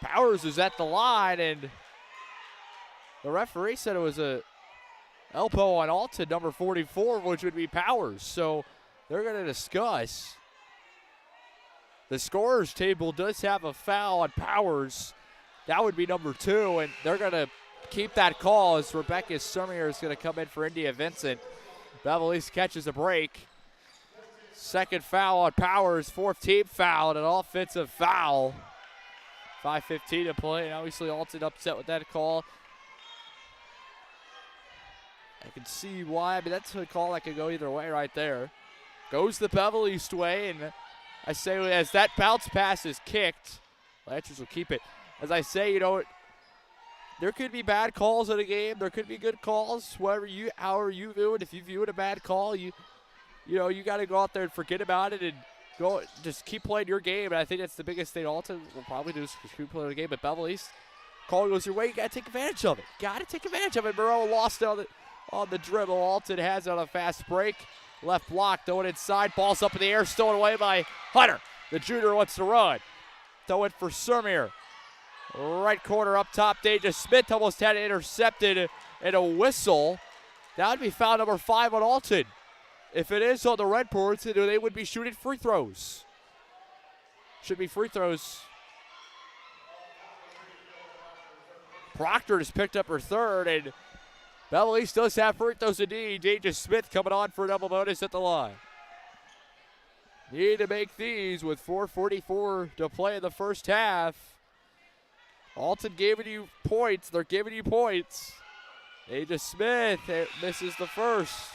Powers is at the line, and the referee said it was a elbow on Alton, number 44, which would be Powers. So they're going to discuss. The scorer's table does have a foul on Powers. That would be number 2, and they're going to keep that call as Rebecca Surmier is going to come in for India Vincent. Belleville East catches a break. Second foul on Powers, 4th team foul, and an offensive foul. 5:15 to play, and obviously Alton upset with that call. I can see why. I mean, that's a call that could go either way right there. Goes the Belleville East way, and I say as that bounce pass is kicked, Lancers will keep it. As I say, there could be bad calls in a game. There could be good calls. However you view it. If you view it a bad call, you got to go out there and forget about it and go just keep playing your game. And I think that's the biggest thing Alton will probably do is keep playing the game. But Belleville East, call goes your way. You got to take advantage of it. Monroe lost it on the dribble. Alton has it on a fast break. Left block, throw it inside. Ball's up in the air, stolen away by Hunter. The junior wants to run. Throw it for Surmier. Right corner up top, Deja Smith almost had it intercepted and a whistle. That would be foul number 5 on Alton. If it is on the Redbirds, they would be shooting free throws. Should be free throws. Proctor has picked up her 3rd, and Belleville East does have free throws indeed. Deja Smith coming on for a double bonus at the line. Need to make these with 4:44 to play in the first half. Alton giving you points. They're giving you points. Deja Smith misses the first.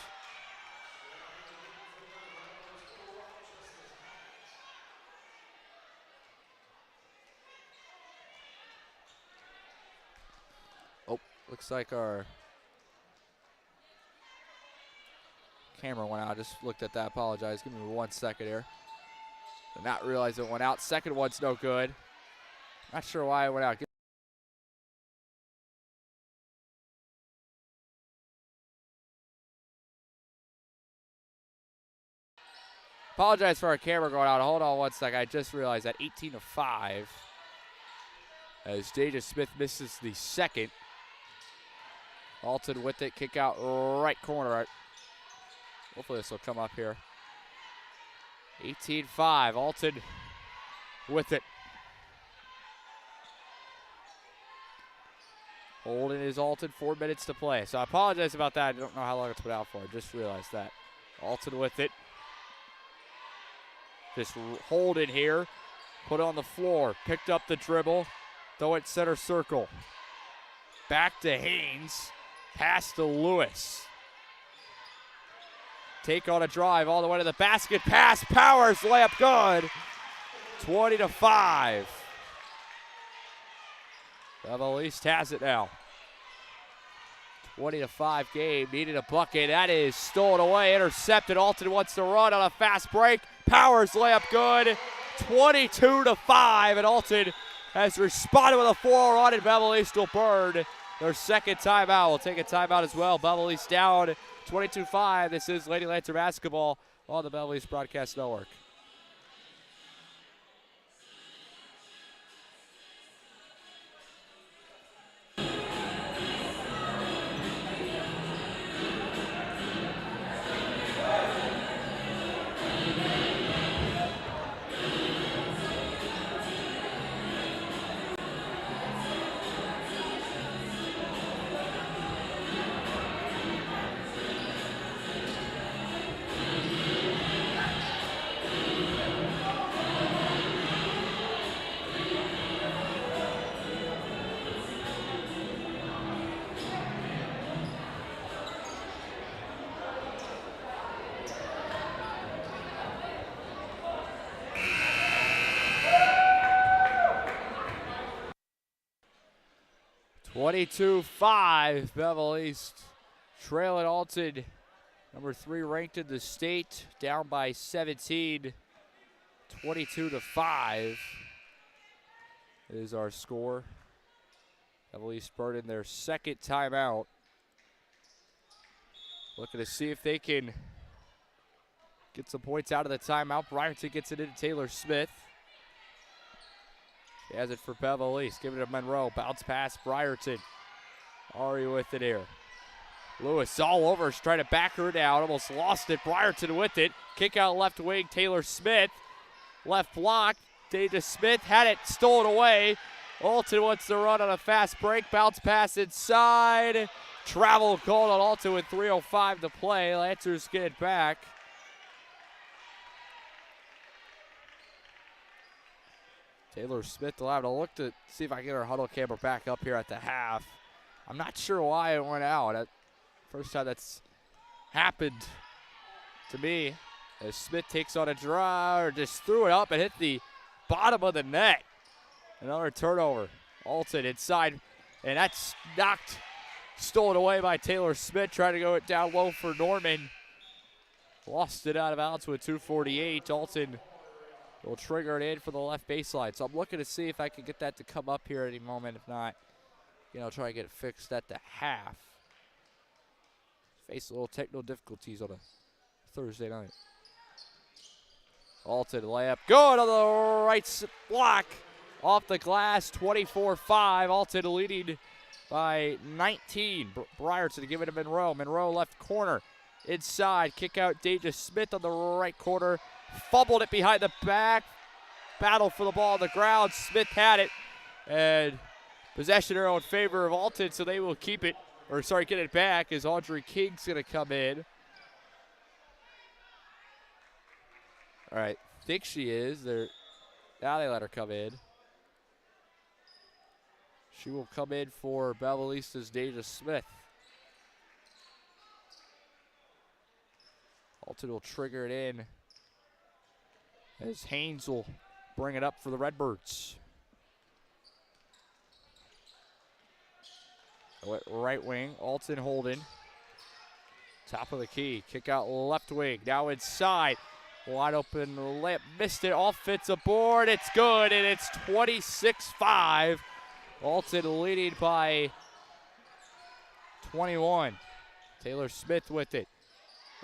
Oh, looks like our camera went out. I just looked at that. Apologize. Give me 1 second here. Did not realize it went out. Second one's no good. Not sure why it went out. Apologize for our camera going out. Hold on 1 second. I just realized that 18-5 as Deja Smith misses the second. Alton with it. Kick out right corner. Hopefully this will come up here. 18-5. Alton with it. Holding is Alton. 4 minutes to play. So I apologize about that. I don't know how long it's been out for. I just realized that. Alton with it. Just hold it here. Put it on the floor. Picked up the dribble. Throw it center circle. Back to Haynes. Pass to Lewis. Take on a drive all the way to the basket. Pass. Powers. Layup good. 20-5. Belleville East has it now. 20-5 game. Needed a bucket. That is stolen away. Intercepted. Alton wants to run on a fast break. Powers layup good. 22-5. And Alton has responded with a 4 run, and Belleville East will burn their second timeout. We'll take a timeout as well. Belleville East down 22-5. This is Lady Lancer basketball on the Belleville East Broadcast Network. (22-5). Belleville East trailing Alton, number 3 ranked in the state, down by 17. 22-5 is our score. Belleville East burning their second timeout. Looking to see if they can get some points out of the timeout. Bryerton gets it into Taylor Smith. She has it for Belleville East. Give it to Monroe. Bounce pass, Bryerton. Ari with it here. Lewis all over. She's trying to back her down. Almost lost it. Bryerton with it. Kick out left wing. Taylor Smith. Left block. Deja Smith had it stolen away. Alton wants to run on a fast break. Bounce pass inside. Travel called on Alton with 3:05 to play. Lancers get it back. Taylor Smith will have to look to see if I can get our huddle camera back up here at the half. I'm not sure why it went out. First time that's happened to me. As Smith takes on a drive, or just threw it up and hit the bottom of the net. Another turnover. Alton inside, and that's stolen away by Taylor Smith, trying to go it down low for Norman. Lost it out of bounds with 2:48. Alton will trigger it in for the left baseline. So I'm looking to see if I can get that to come up here any moment. If not, I'll try to get it fixed at the half. Face a little technical difficulties on a Thursday night. Alton layup. Good on the right block. Off the glass, 24-5. Alton leading by 19. Bryerton to give it to Monroe. Monroe left corner. Inside, kick out Deja Smith on the right corner. Fumbled it behind the back. Battle for the ball on the ground. Smith had it. And possession arrow in favor of Alton, so they will keep it. Or, sorry, get it back as Audrey King's going to come in. All right, think she is. Now they let her come in. She will come in for Belleville East's Deja Smith. Alton will trigger it in as Haynes will bring it up for the Redbirds. Right wing, Alton holding. Top of the key, kick out left wing, now inside. Wide open layup, missed it, all fits aboard, it's good, and it's 26-5. Alton leading by 21. Taylor Smith with it.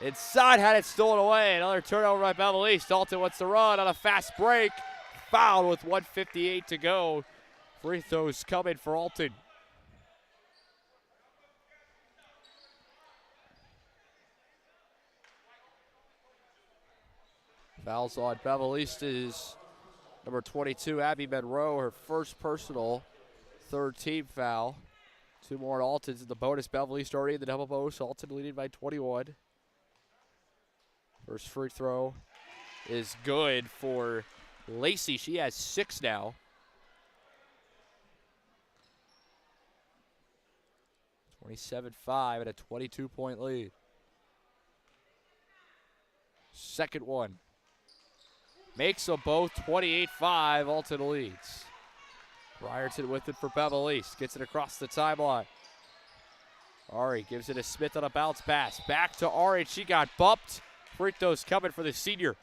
Inside, had it stolen away. Another turnover by Belleville East. Alton wants to run on a fast break. Fouled with 1:58 to go. Free throws coming for Alton. Fouls on Belleville East is number 22, Abby Monroe, her first personal, third team foul. Two more at Alton's in the bonus. Belleville East already in the double bonus. Alton leading by 21. First free throw is good for Lacey. She has 6 now. (27-5) and a 22-point lead. Second one. Makes them both 28-5. Alton leads. Ryerson with it for Belleville East. Gets it across the timeline. Ari gives it to Smith on a bounce pass. Back to Ari. She got bumped. Free throws coming for the senior.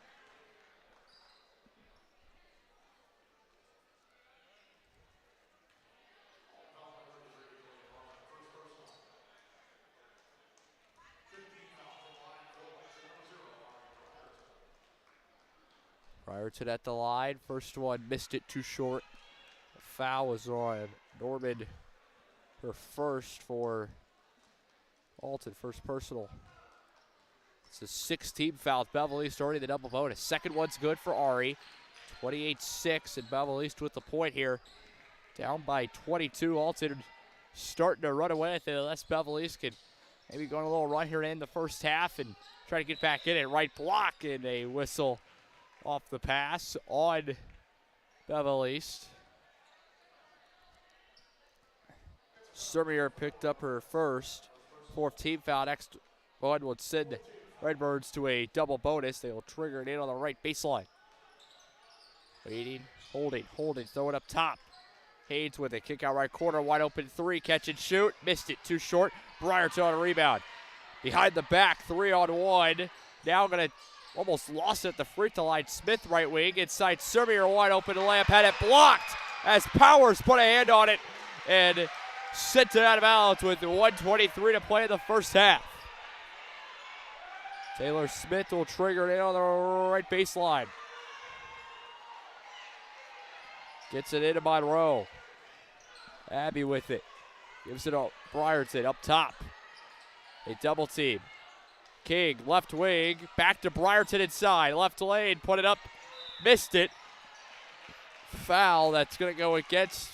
Ryerson at the line. First one missed it too short. The foul was on Norman. Her first for Alton. First personal. It's a 6-team foul. Belleville East already the double bonus. Second one's good for Ari. 28-6 and Belleville East with the point here. Down by 22. Alton starting to run away with it unless Belleville East can maybe go on a little run here to end the first half and try to get back in it. Right block and a whistle off the pass on Belleville East. Sermier picked up her first. Fourth team foul. Next one would send Redbirds to a double bonus. They will trigger it in on the right baseline. Waiting, holding, throw it up top. Haynes with it, kick out right corner, wide open three, catch and shoot. Missed it, too short. Brierton on a rebound. Behind the back, 3-on-1. Now gonna almost lost it at the free throw line. Smith right wing, inside Sermier, wide open layup, had it blocked as Powers put a hand on it and sent it out of bounds with 1:23 to play in the first half. Taylor Smith will trigger it in on the right baseline. Gets it into Monroe. Abby with it. Gives it to Brierton up top. A double team. King, left wing. Back to Brierton inside. Left lane, put it up. Missed it. Foul that's going to go against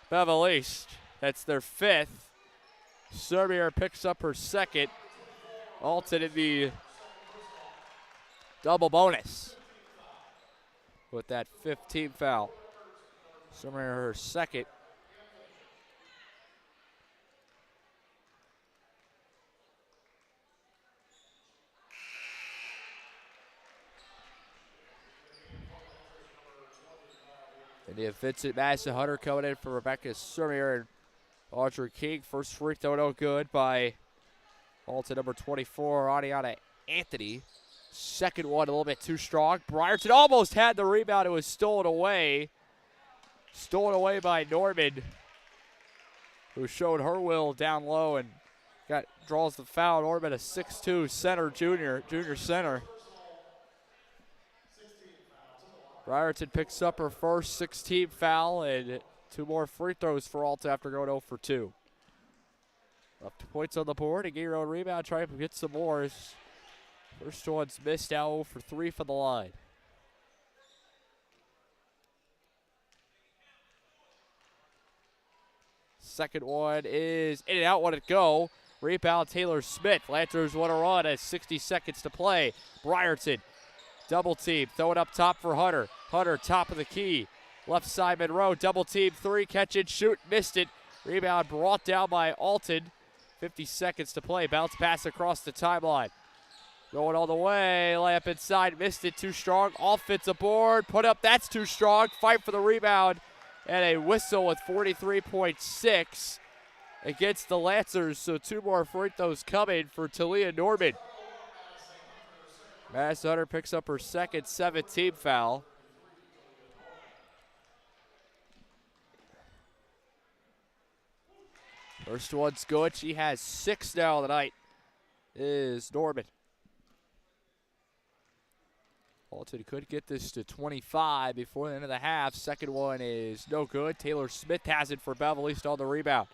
Belleville East. That's their 5th. Sermier picks up her 2nd. Alton in the double bonus with that 5th team foul. Sermier her 2nd. And if Vincent Madison Hunter coming in for Rebecca Sermier and Audrey King. First free throw no good by Alton number 24, Adiana Anthony. Second one a little bit too strong. Brierton almost had the rebound. It was stolen away. Stolen away by Norman, who showed her will down low and draws the foul. Norman, a 6'2 center, junior center. Brierton picks up her first 6-team foul and 2 more free throws for Alton after going 0 for 2. Up to points on the board. A Giro rebound, trying to get some more. First one's missed, now 0 for 3 for the line. Second one is in and out, let it go. Rebound Taylor Smith. Lancers want to run as 60 seconds to play. Brierton, double team, throw it up top for Hunter. Hunter, top of the key. Left side Monroe, double team, 3, catch and shoot, missed it. Rebound brought down by Alton. 50 seconds to play, bounce pass across the timeline. Going all the way, layup inside, missed it, too strong. All fits aboard, put up, that's too strong. Fight for the rebound, and a whistle with 43.6. against the Lancers, so 2 more free throws coming for Talia Norman. Madison Hunter picks up her second 7th-team foul. First one's good. She has 6 now tonight, is Norman. Alton could get this to 25 before the end of the half. Second one is no good. Taylor Smith has it for Belleville East on the rebound.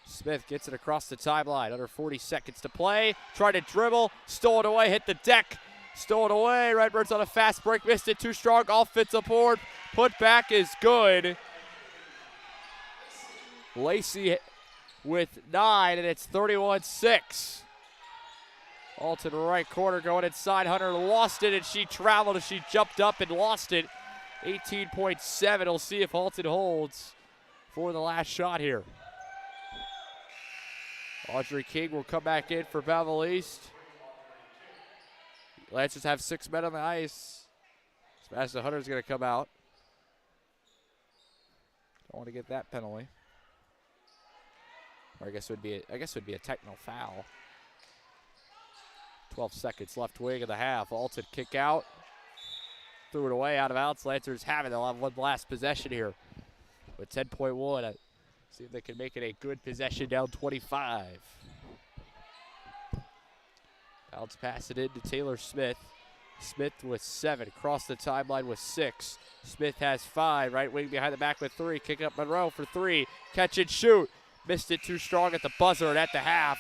Smith gets it across the timeline. Under 40 seconds to play. Tried to dribble. Stole it away. Hit the deck. Stole it away. Redbirds on a fast break. Missed it. Too strong. Offensive board. Put back is good. Lacey with 9, and it's 31-6. Alton right corner going inside. Hunter lost it, and she traveled as she jumped up and lost it. 18.7. We'll see if Alton holds for the last shot here. Audrey King will come back in for Belleville East. Lancers have 6 men on the ice. Madison Hunter's going to come out. Don't want to get that penalty. Or I guess it would be a technical foul. 12 seconds left wing of the half. Alton kick out. Threw it away out of bounds. Lancers have it. They'll have one last possession here with 10.1. See if they can make it a good possession down 25. Bounce pass it into Taylor Smith. Smith with 7. Across the timeline with 6. Smith has 5. Right wing behind the back with 3. Kick up Monroe for 3. Catch and shoot. Missed it too strong at the buzzer and at the half.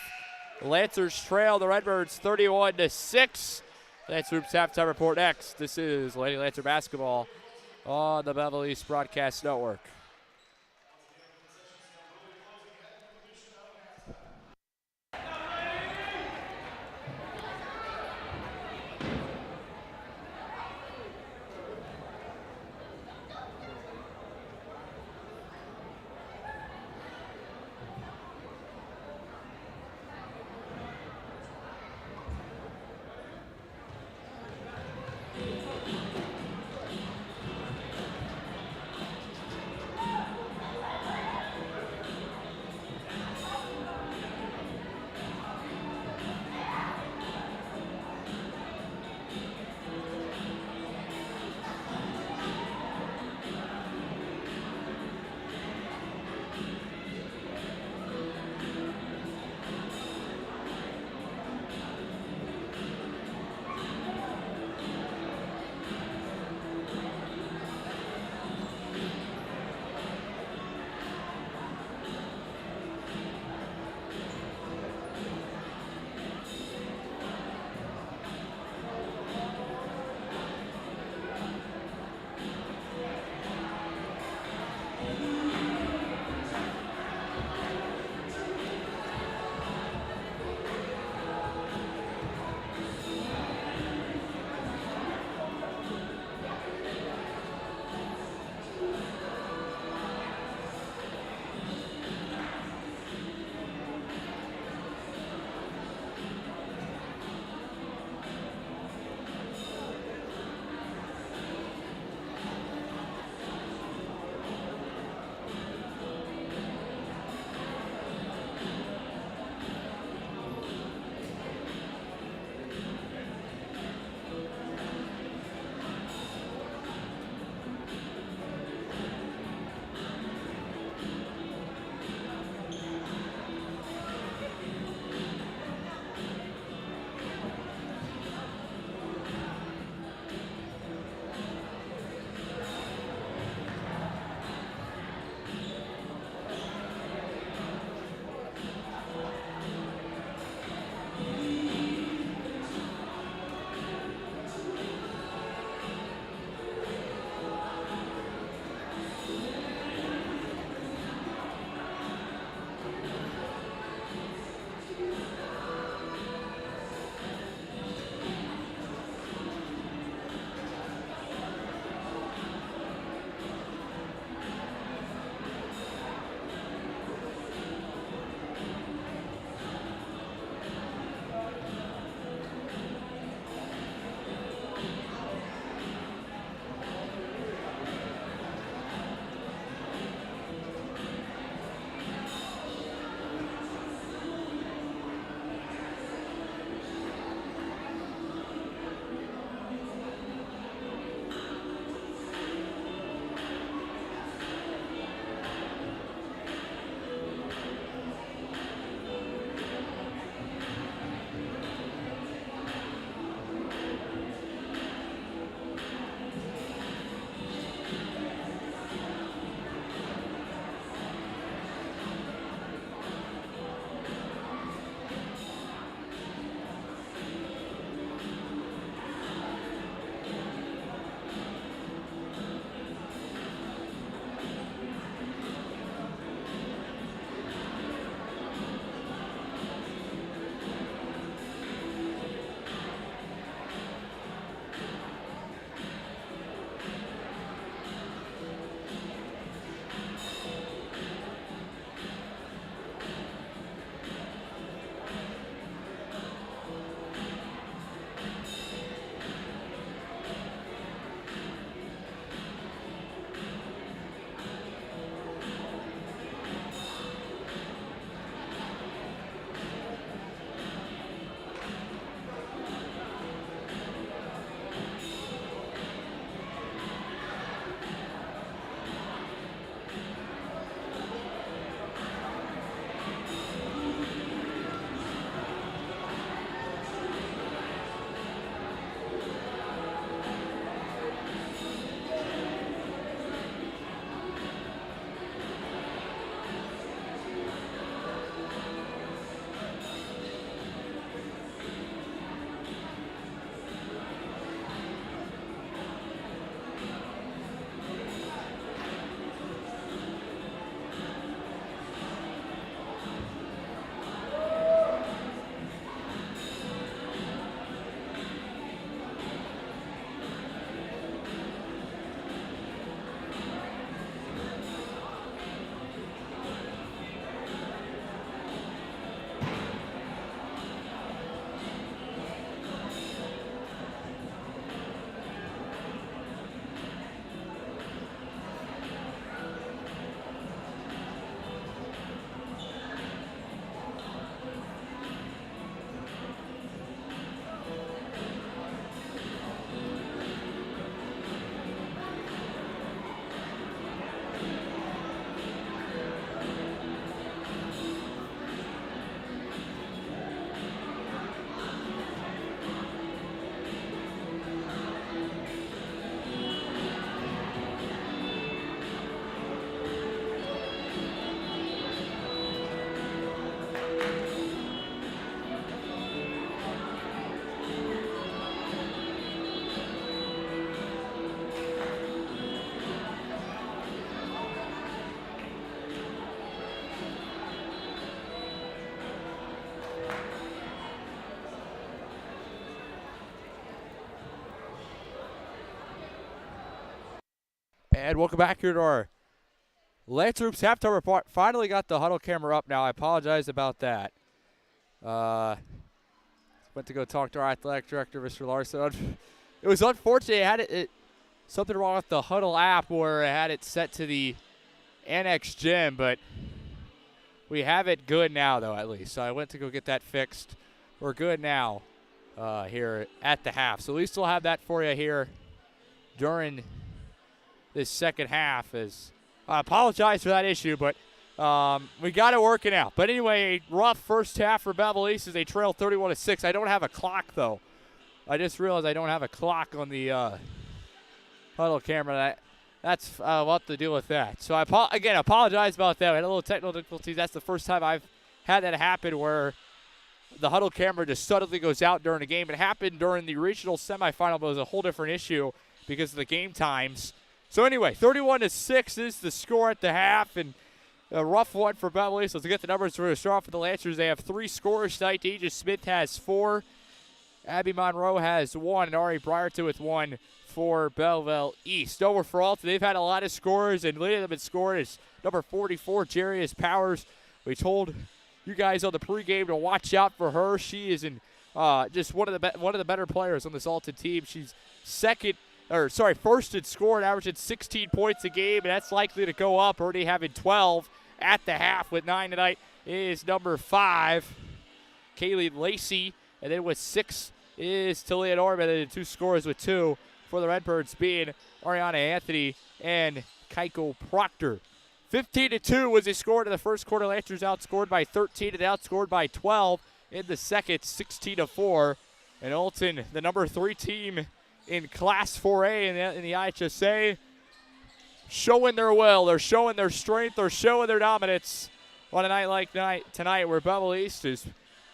The Lancers trail the Redbirds 31-6. Lance Hoops halftime report next. This is Lady Lancer basketball on the Belleville East Broadcast Network. And welcome back here to our Lance Hoops halftime report. Finally got the huddle camera up now. I apologize about that. Went to go talk to our athletic director, Mr. Larson. It was unfortunate. It had something wrong with the huddle app where it had it set to the annex gym, but we have it good now, though, at least. So I went to go get that fixed. We're good now here at the half. So at least we'll have that for you here during this second half. As I apologize for that issue, but we got it working out. But anyway, rough first half for Belleville East as they trail 31-6. I don't have a clock, though. I just realized I don't have a clock on the huddle camera. We'll have to deal with that. So I apologize about that. We had a little technical difficulties. That's the first time I've had that happen where the huddle camera just suddenly goes out during a game. It happened during the regional semifinal, but it was a whole different issue because of the game times. So anyway, 31-6 is the score at the half, and a rough one for Belleville East. Let's get the numbers. We're going to start off with the Lancers. They have 3 scorers tonight. Deja Smith has 4. Abby Monroe has 1, and Ari Briarton with 1 for Belleville East. Over for Alton, they've had a lot of scorers, and leading them in scoring is number 44, Jarius Powers. We told you guys on the pregame to watch out for her. She is just one of the better players on this Alton team. She's first in scoring, averaging 16 points a game, and that's likely to go up, already having 12 at the half with 9 tonight is number 5, Kaylee Lacey. And then with 6 is Talia Norman, and then 2 scores with 2 for the Redbirds being Ariana Anthony and Keiko Proctor. 15-2 was the score in the first quarter. Lancers outscored by 13 and outscored by 12 in the second, 16-4. And Alton, the number 3 team in Class 4A in the IHSA, showing their will. They're showing their strength. They're showing their dominance on a night like tonight where Belleville East is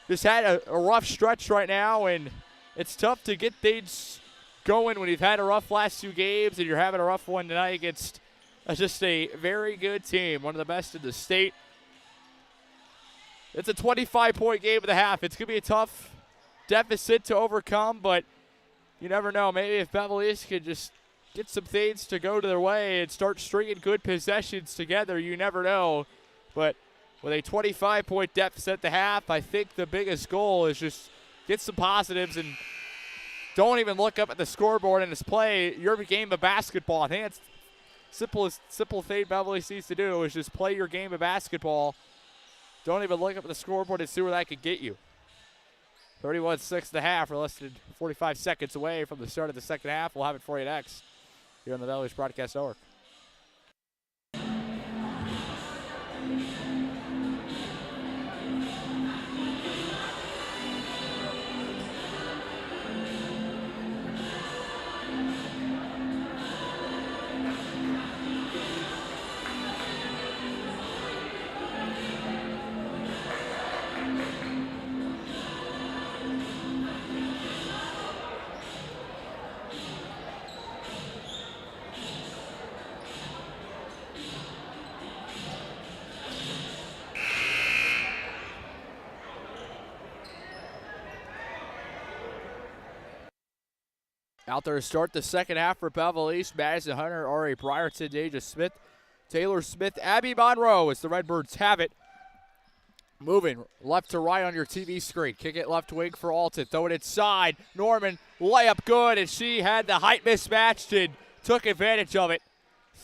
just had a rough stretch right now, and it's tough to get things going when you've had a rough last 2 games and you're having a rough one tonight against just a very good team, one of the best in the state. It's a 25-point game at the half. It's going to be a tough deficit to overcome, but you never know. Maybe if Belleville East could just get some things to go to their way and start stringing good possessions together, you never know. But with a 25-point deficit at the half, I think the biggest goal is just get some positives and don't even look up at the scoreboard and just play your game of basketball. I think that's simple thing Belleville East needs to do is just play your game of basketball. Don't even look up at the scoreboard and see where that could get you. 31-6 at the half. We're less than 45 seconds away from the start of the second half. We'll have it for you next here on the Belleville East Broadcast Network. Out there to start the second half for Belleville East, Madison Hunter, Ari Briarton, Deja Smith, Taylor Smith, Abby Monroe as the Redbirds have it. Moving left to right on your TV screen. Kick it left wing for Alton. Throw it inside. Norman, layup good, and she had the height mismatched and took advantage of it.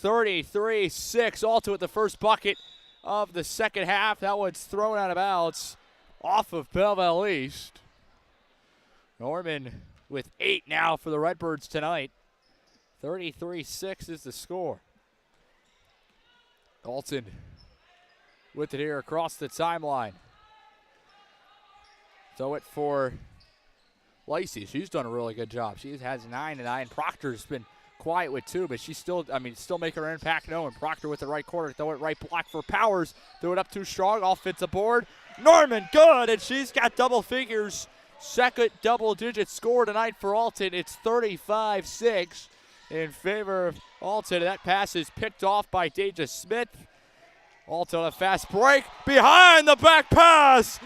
33-6. Alton with the first bucket of the second half. That one's thrown out of bounds off of Belleville East. Norman with 8 now for the Redbirds tonight. 33-6 is the score. Alton with it here across the timeline. Throw it for Lacey. She's done a really good job. She has 9 tonight. Proctor's been quiet with 2, but she's still making her impact known. Proctor with the right corner. Throw it right block for Powers. Threw it up too strong. Offensive board. Norman good, and she's got double figures. Second double-digit score tonight for Alton. It's 35-6 in favor of Alton. That pass is picked off by Deja Smith. Alton on a fast break. Behind the back pass.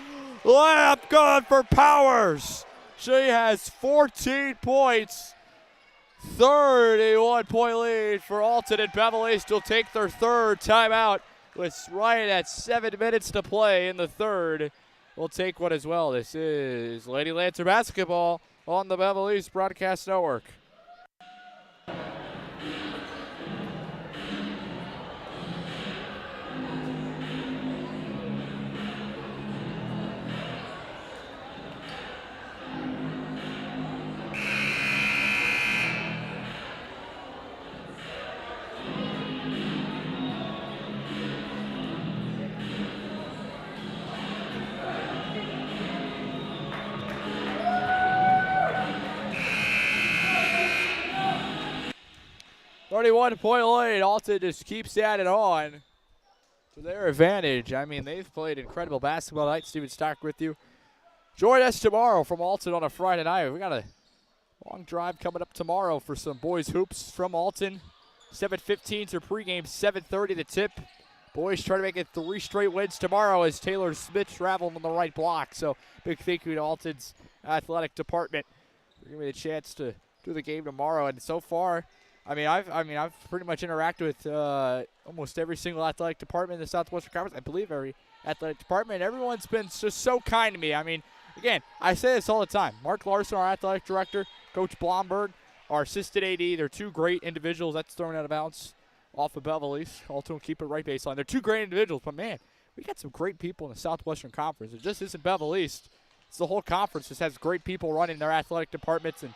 Layup good for Powers. She has 14 points. 31-point lead for Alton, and Belleville East will take their third timeout with right at 7 minutes to play in the third. We'll take one as well. This is Lady Lancer basketball on the Belleville East Broadcast Network. Point lead. Alton just keeps adding on to their advantage. I mean, they've played incredible basketball tonight. Steven Stock with you. Join us tomorrow from Alton on a Friday night. We got a long drive coming up tomorrow for some boys hoops from Alton. 7:15 to pregame, 7:30 the tip. Boys try to make it 3 straight wins tomorrow as Taylor Smith traveled on the right block. So big thank you to Alton's athletic department for giving me the chance to do the game tomorrow. And so far, I've pretty much interacted with almost every single athletic department in the Southwestern Conference. I believe every athletic department. Everyone's been just so kind to me. I mean, again, I say this all the time. Mark Larson, our athletic director, Coach Blomberg, our assistant AD, they're 2 great individuals. That's thrown out of bounds off of Belleville East. Alton will keep it right baseline. They're 2 great individuals, but man, we got some great people in the Southwestern Conference. It just isn't Belleville East. It's the whole conference just has great people running their athletic departments, and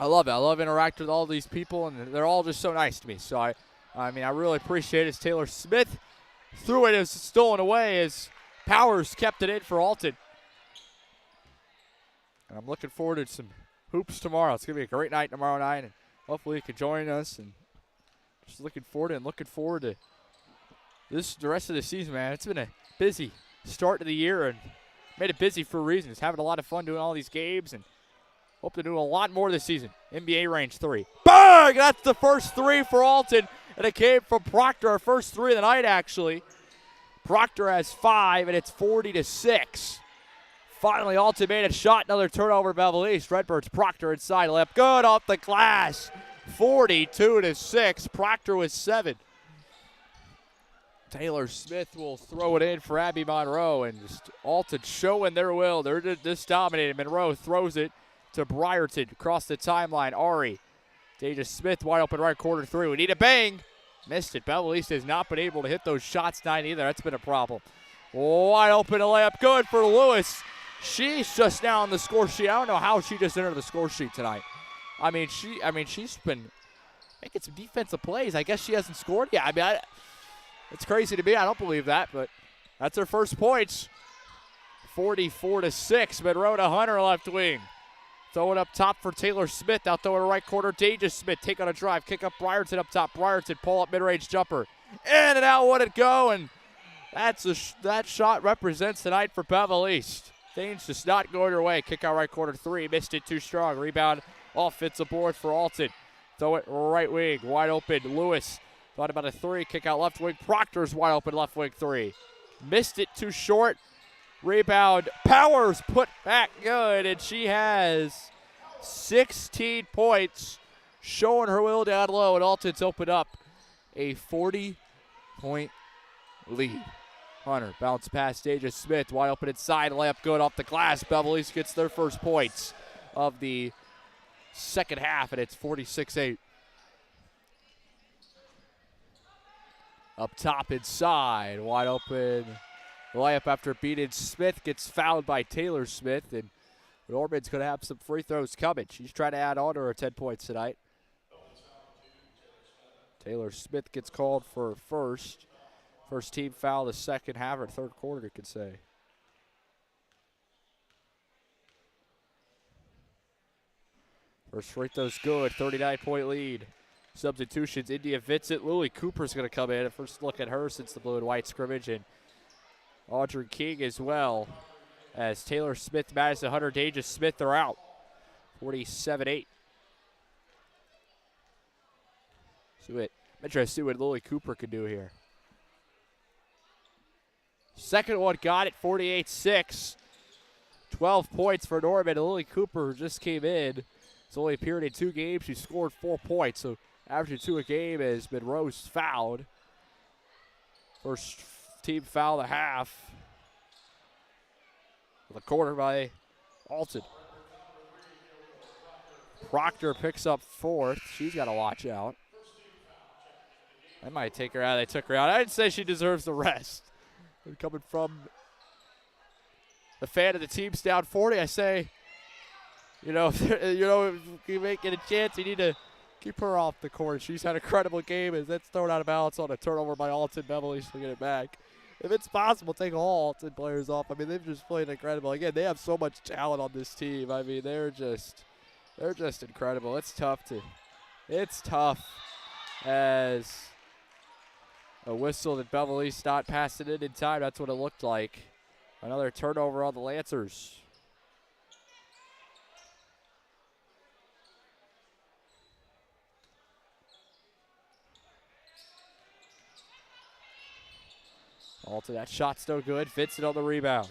I love it. I love interacting with all these people, and they're all just so nice to me. So, I really appreciate it. As Taylor Smith threw it. It was stolen away as Powers kept it in for Alton. And I'm looking forward to some hoops tomorrow. It's going to be a great night tomorrow night, and hopefully you can join us. And just looking forward to this the rest of the season, man. It's been a busy start to the year, and made it busy for a reason. It's having a lot of fun doing all these games, and hope to do a lot more this season. NBA range 3. Bang! That's the first 3 for Alton, and it came from Proctor. Our first 3 of the night, actually. Proctor has 5, and it's 40-6. Finally, Alton made a shot. Another turnover, Belleville East. Redbirds, Proctor inside left. Good off the glass. 42-6. Proctor with 7. Taylor Smith will throw it in for Abby Monroe, and just Alton showing their will. They're just dominating. Monroe throws it to Briarton across the timeline. Ari. Deja Smith wide open right corner 3. We need a bang. Missed it. Belleville East has not been able to hit those shots tonight either. That's been a problem. Wide open a layup. Good for Lewis. She's just now on the score sheet. I don't know how she just entered the score sheet tonight. She's been making some defensive plays. I guess she hasn't scored. Yeah, it's crazy to me. I don't believe that, but that's her first points. 44-6. Monroe to Hunter left wing. Throw it up top for Taylor Smith. Out throw it right corner. Deja Smith take on a drive. Kick up Briarton up top. Briarton pull up mid-range jumper. In and out would it go, and that shot represents tonight for Belleville East. Things just not going her way. Kick out right corner 3. Missed it too strong. Rebound offensive board for Alton. Throw it right wing. Wide open. Lewis thought about a 3. Kick out left wing. Proctor's wide open left wing 3. Missed it too short. Rebound. Powers put back good, and she has 16 points, showing her will down low, and Alton's opened up a 40-point lead. Hunter bounce past Deja Smith, wide open inside, layup good off the glass. Belleville East gets their first points of the second half, and it's 46-8. Up top inside, wide open. Layup after beating Smith gets fouled by Taylor Smith, and Norman's going to have some free throws coming. She's trying to add on to her 10 points tonight. Taylor Smith gets called for first team foul the second half or third quarter, you could say. First free throw's good, 39-point lead. Substitutions, India Vincent, Lily Cooper's going to come in. A first look at her since the blue and white scrimmage, and Audrey King as well, as Taylor Smith, Madison Hunter, Deja Smith are out. 47-8. I'm trying to see what Lily Cooper can do here. Second one got it, 48-6. 12 points for Norman. Lily Cooper just came in. It's only appeared in 2 games. She scored 4 points, so averaging 2 a game as Monroe's fouled. First team foul of the half. The corner by Alton. Proctor picks up 4th. She's got to watch out. They might take her out. They took her out. I'd say she deserves the rest. And coming from the fan of the team's down 40, I say, if you make it a chance, you need to keep her off the court. She's had a credible game as that's thrown out of balance on a turnover by Alton. Belleville to get it back. If it's possible, take all Alton players off. I mean, they've just played incredible. Again, they have so much talent on this team. I mean, they're just incredible. It's tough as a whistle that Belleville not passing it in time. That's what it looked like. Another turnover on the Lancers. Alton, that shot's no good. Fits it on the rebound.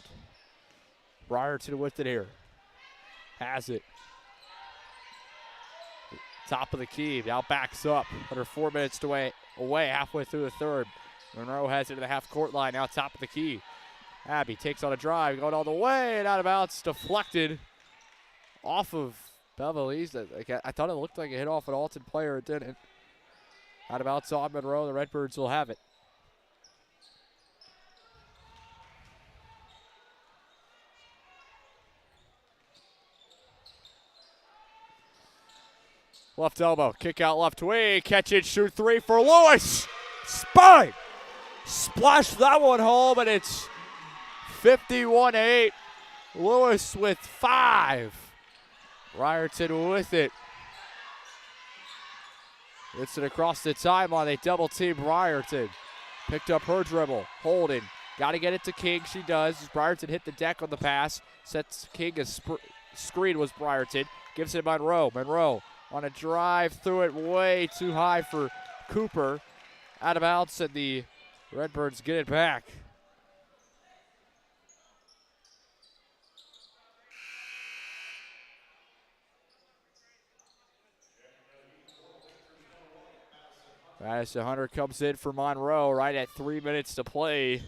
Briarton with it here. Has it. Top of the key. Now backs up. Under 4 minutes away halfway through the third. Monroe has it to the half-court line. Now top of the key. Abby takes on a drive. Going all the way and out of bounds. Deflected off of Belleville's. I thought it looked like it hit off an Alton player. It didn't. Out of bounds on Monroe. The Redbirds will have it. Left elbow, kick out left wing, catch it, shoot 3 for Lewis. Spine! Splash that one home, and it's 51-8. Lewis with 5. Briarton with it. Gets it across the timeline. They double team Briarton. Picked up her dribble. Holden. Got to get it to King. She does. Briarton hit the deck on the pass. Sets King a screen was Briarton. Gives it to Monroe. Monroe on a drive through it way too high for Cooper. Out of bounds, and the Redbirds get it back. Madison Hunter comes in for Monroe right at 3 minutes to play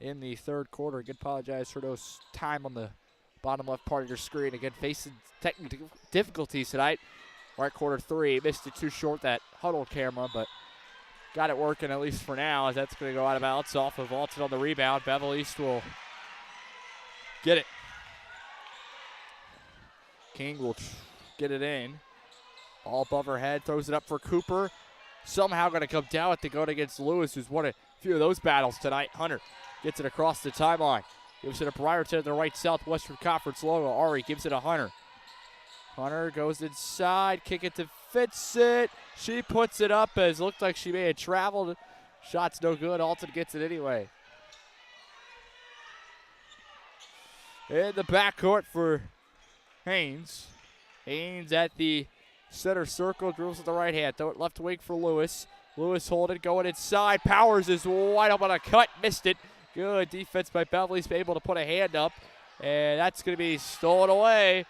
in the third quarter. Again, apologize for those time on the bottom left part of your screen. Again, facing technical difficulties tonight. Right quarter 3, missed it too short, that huddle camera, but got it working at least for now, as that's going to go out of bounds off of Alton on the rebound. Belleville East will get it. King will get it in. All above her head, throws it up for Cooper. Somehow going to come down with the go against Lewis, who's won a few of those battles tonight. Hunter gets it across the timeline. Gives it to Briarton, the right Southwestern Conference logo. Ari gives it to Hunter. Hunter goes inside, kick it to Fitsit. She puts it up as looked like she may have traveled. Shot's no good. Alton gets it anyway. In the backcourt for Haynes. Haynes at the center circle, drills with the right hand. Throw it left wing for Lewis. Lewis holding, going inside. Powers is wide open on a cut, missed it. Good defense by Beverly's able to put a hand up, and that's going to be stolen away.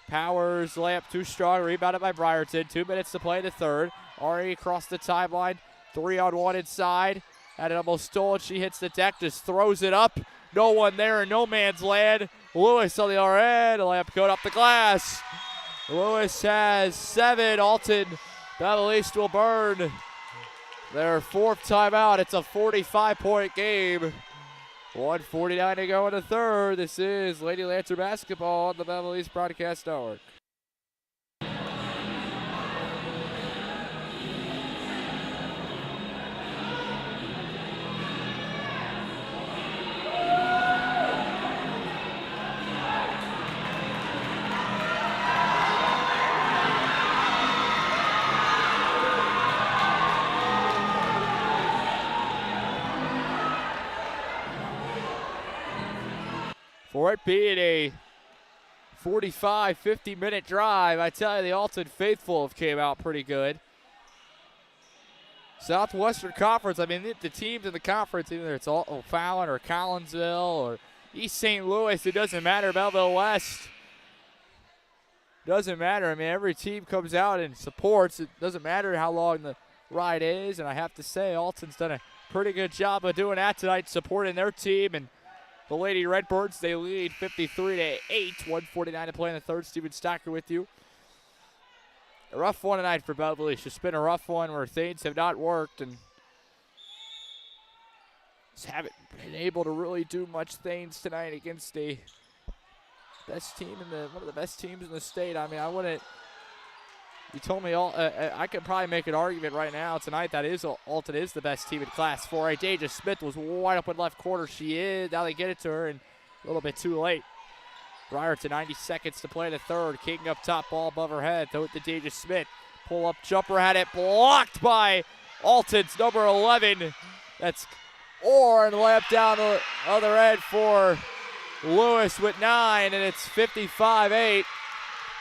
Powers layup too strong, rebounded by Briarton. 2 minutes to play in the third. Ari across the timeline, 3-on-1 inside. Had it almost stolen. She hits the deck, just throws it up. No one there in no man's land. Lewis on the other end, a layup going up the glass. Lewis has 7. Alton, Belleville East will burn their 4th timeout. It's a 45-point game. 1:49 to go in the third. This is Lady Lancer basketball on the Belleville East Broadcast Network. For it being a 45, 50-minute drive, I tell you, the Alton faithful have came out pretty good. Southwestern Conference, I mean, the teams in the conference, either it's Fallon or Collinsville or East St. Louis, it doesn't matter. Belleville West doesn't matter. I mean, every team comes out and supports. It doesn't matter how long the ride is, and I have to say Alton's done a pretty good job of doing that tonight, supporting their team. And the Lady Redbirds, they lead 53-8, 1:49 to play in the third. Steven Stocker with you. A rough one tonight for Belleville. It's just been a rough one where things have not worked and just haven't been able to really do much things tonight against a best team in one of the best teams in the state. I mean, I wouldn't. You told me I could probably make an argument right now tonight that Alton is the best team in Class 4A. Deja Smith was wide open left corner. She is. Now they get it to her, and a little bit too late. Briarton, 90 seconds to play the third. King up top, ball above her head. Throw it to Deja Smith. Pull up jumper, had it blocked by Alton's number 11. That's Orr, and layup down the other end for Lewis with 9, and it's 55-8.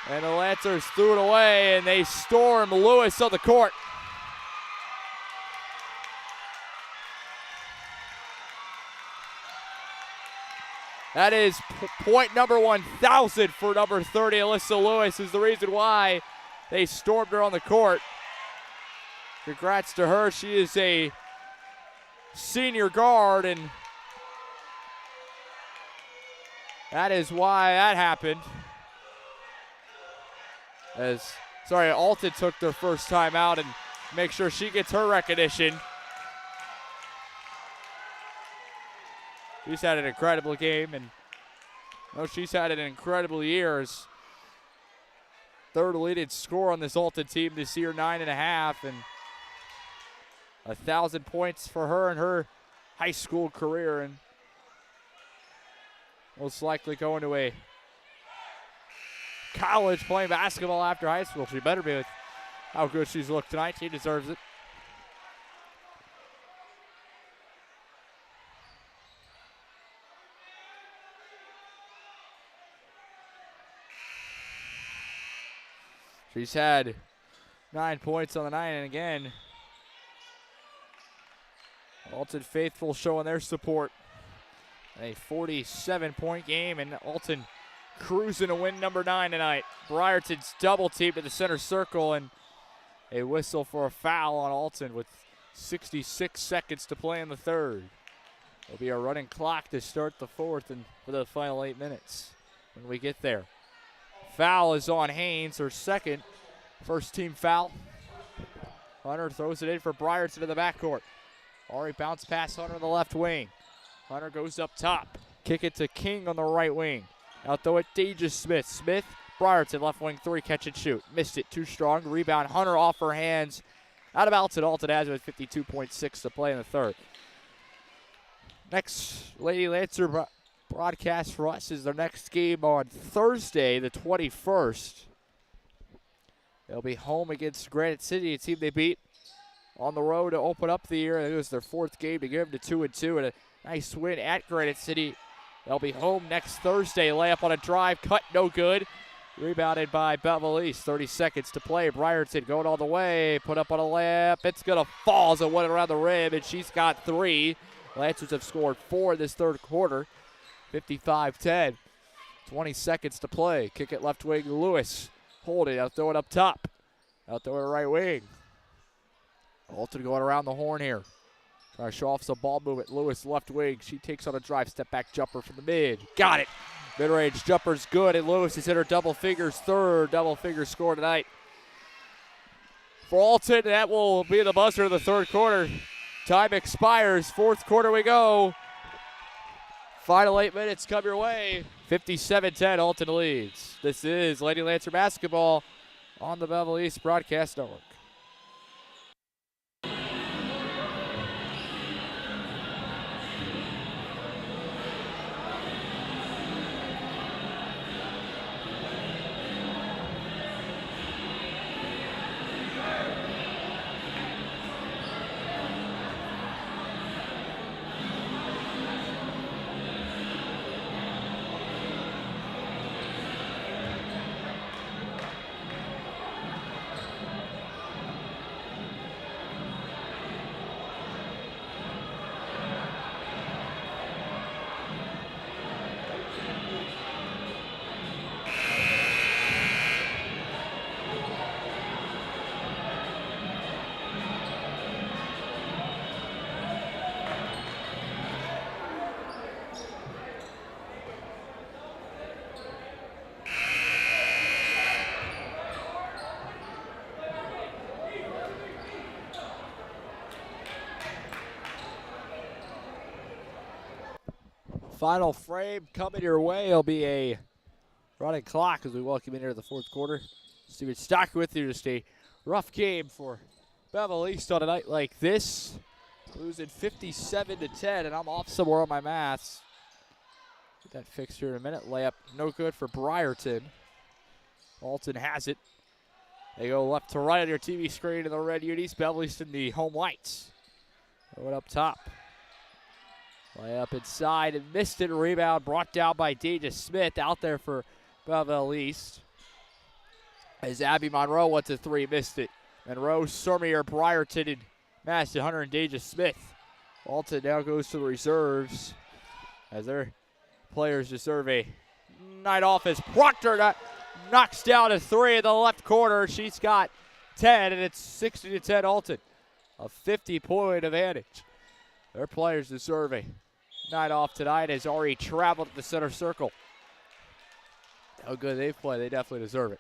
And the Lancers threw it away, and they storm Lewis on the court. That is point number 1,000 for number 30, Alyssa Lewis, is the reason why they stormed her on the court. Congrats to her. She is a senior guard, and that is why that happened. Alton took their first time out and make sure she gets her recognition. She's had an incredible game, and she's had an incredible year. As third leading scorer on this Alton team this year, 9.5, and 1,000 points for her in her high school career, and most likely going to a college playing basketball after high school. She better be with how good she's looked tonight. She deserves it. She's had 9 points on the night, and again, Alton faithful showing their support. A 47-point game, and Alton cruising to win number 9 tonight. Briarton's double team to the center circle, and a whistle for a foul on Alton with 66 seconds to play in the third. There'll be a running clock to start the fourth and for the final 8 minutes when we get there. Foul is on Haynes, her second first team foul. Hunter throws it in for Briarton to the backcourt. Ari bounce pass Hunter on the left wing. Hunter goes up top. Kick it to King on the right wing. Out throw it, Deja Smith. Smith, Briarton, left wing 3, catch and shoot. Missed it, too strong. Rebound, Hunter off her hands. Out of Alton. Alton has it with 52.6 to play in the third. Next Lady Lancer broadcast for us is their next game on Thursday, the 21st. They'll be home against Granite City, a team they beat on the road to open up the year. It was their 4th game to give them to 2-2, and a nice win at Granite City. They'll be home next Thursday. Layup on a drive, cut, no good. Rebounded by Belleville East. 30 seconds to play. Briarton going all the way. Put up on a layup. It's going to fall as it went around the rim, and she's got 3. Lancers have scored 4 in this third quarter. 55-10. 20 seconds to play. Kick it left wing, Lewis. Hold it. Out throw it up top. Out throw it right wing. Alton going around the horn here. Trying to show off some ball movement. Lewis left wing. She takes on a drive, step back jumper from the mid. Got it. Mid-range jumper's good, and Lewis has hit her double figures, third double figure score tonight. For Alton, that will be the buzzer of the third quarter. Time expires. Fourth quarter we go. Final 8 minutes come your way. 57-10, Alton leads. This is Lady Lancer basketball on the Belleville East Broadcast Network. Final frame coming your way. It'll be a running clock as we welcome in here to the fourth quarter. Steven Stocker with you. Just a rough game for Belleville East on a night like this. Losing 57-10, and I'm off somewhere on my maths. Get that fixed here in a minute. Layup no good for Briarton. Alton has it. They go left to right on your TV screen in the red unis. Belleville East in the home whites. Going up top. Layup inside and missed it. Rebound brought down by Deja Smith out there for Belleville East. As Abby Monroe went to three, missed it. Monroe, Surmier, Briarton, and Madison Hunter and Deja Smith. Alton now goes to the reserves as their players deserve a night off as Proctor knocks down a three in the left corner. She's got 10, and it's 60-10 Alton. A 50-point advantage. Their players deserve a night off tonight as Ari traveled to the center circle. How good they've played, they definitely deserve it.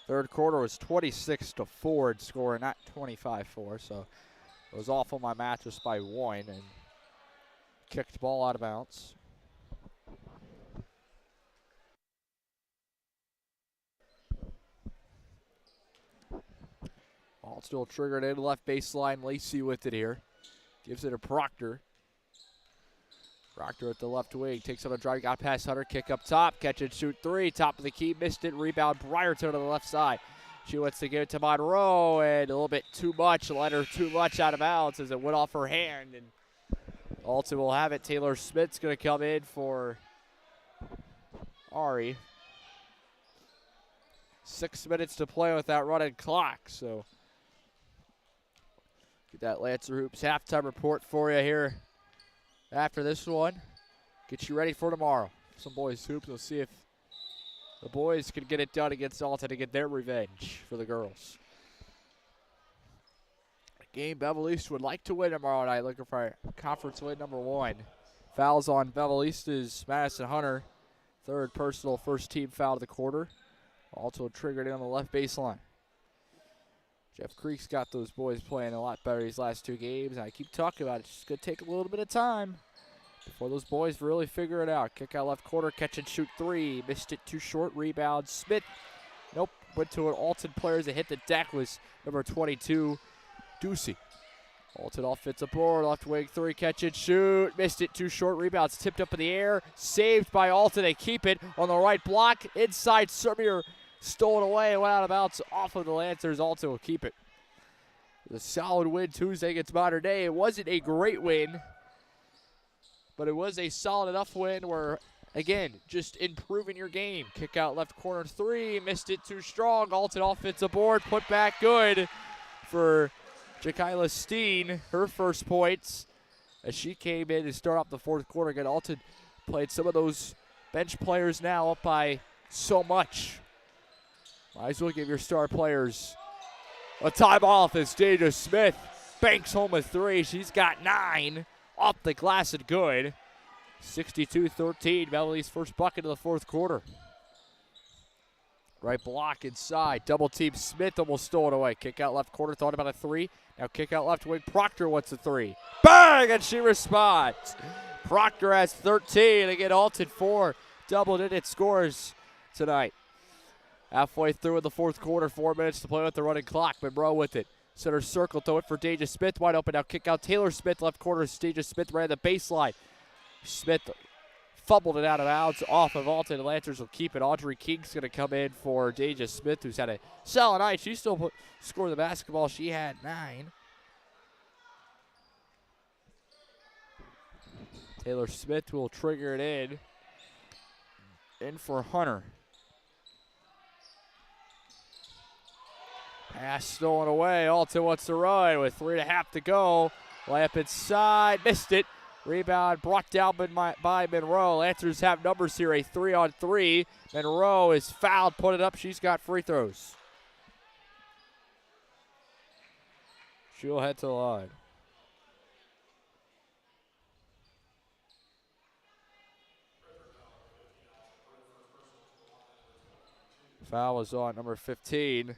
Third quarter was 26-4 in score, not 25-4, so it was off on my math just by one and kicked ball out of bounds. Ball still triggered in left baseline. Lacey with it here. Gives it to Proctor. Proctor at the left wing. Takes on a drive. Got past Hunter. Kick up top. Catch and shoot three. Top of the key. Missed it. Rebound. Briarton on the left side. She wants to give it to Monroe. And a little bit too much. Let her too much out of bounds as it went off her hand. And Alton will have it. Taylor Smith's going to come in for Ari. 6 minutes to play with that running clock. So get that Lancer Hoops halftime report for you here after this one. Get you ready for tomorrow. Some boys hoops. We'll see if the boys can get it done against Alton to get their revenge for the girls. A game Belleville East would like to win tomorrow night. Looking for conference win number one. Fouls on Belleville East is Madison Hunter. Third personal, first team foul of the quarter. Also triggered in on the left baseline. Jeff Creek's got those boys playing a lot better these last two games. I keep talking about it. It's just going to take a little bit of time before those boys really figure it out. Kick out left corner, catch and shoot three. Missed it too short. Rebound. Smith. Nope. Went to an Alton player that hit the deck was number 22, Ducey. Alton offensive board. Left wing three. Catch and shoot. Missed it too short. Rebounds tipped up in the air. Saved by Alton. They keep it on the right block. Inside Surmier. Stolen away and went out of bounds off of the Lancers. Alton will keep it. The solid win Tuesday against Modern Day. It wasn't a great win, but it was a solid enough win where, again, just improving your game. Kick out left corner three. Missed it too strong. Alton offensive board. Put back good for Jakayla Steen. Her first points as she came in to start off the fourth quarter. Again, Alton played some of those bench players now up by so much. Might as well give your star players a time off as Deja Smith banks home a three. She's got 9 off the glass and good. 62-13, Belleville East's first bucket of the fourth quarter. Right block inside, double team Smith almost stole it away. Kick out left corner, thought about a three. Now kick out left wing, Proctor wants a three. Bang, and she responds. Proctor has 13, again Alton 4 double-digit scores tonight. Halfway through in the fourth quarter, 4 minutes to play with the running clock. Monroe with it. Center circle, throw it for Deja Smith. Wide open now. Kick out Taylor Smith, left corner. Deja Smith ran the baseline. Smith fumbled it out of bounds off of Alton. The Lancers will keep it. Audrey King's going to come in for Deja Smith, who's had a solid night. She still scored the basketball. She had 9. Taylor Smith will trigger it in. In for Hunter. Pass stolen away. Alton wants to run with 3.5 to go. Layup inside. Missed it. Rebound brought down by Monroe. Lancers have numbers here. A 3-on-3. Monroe is fouled. Put it up. She's got free throws. She'll head to the line. Foul was on number 15.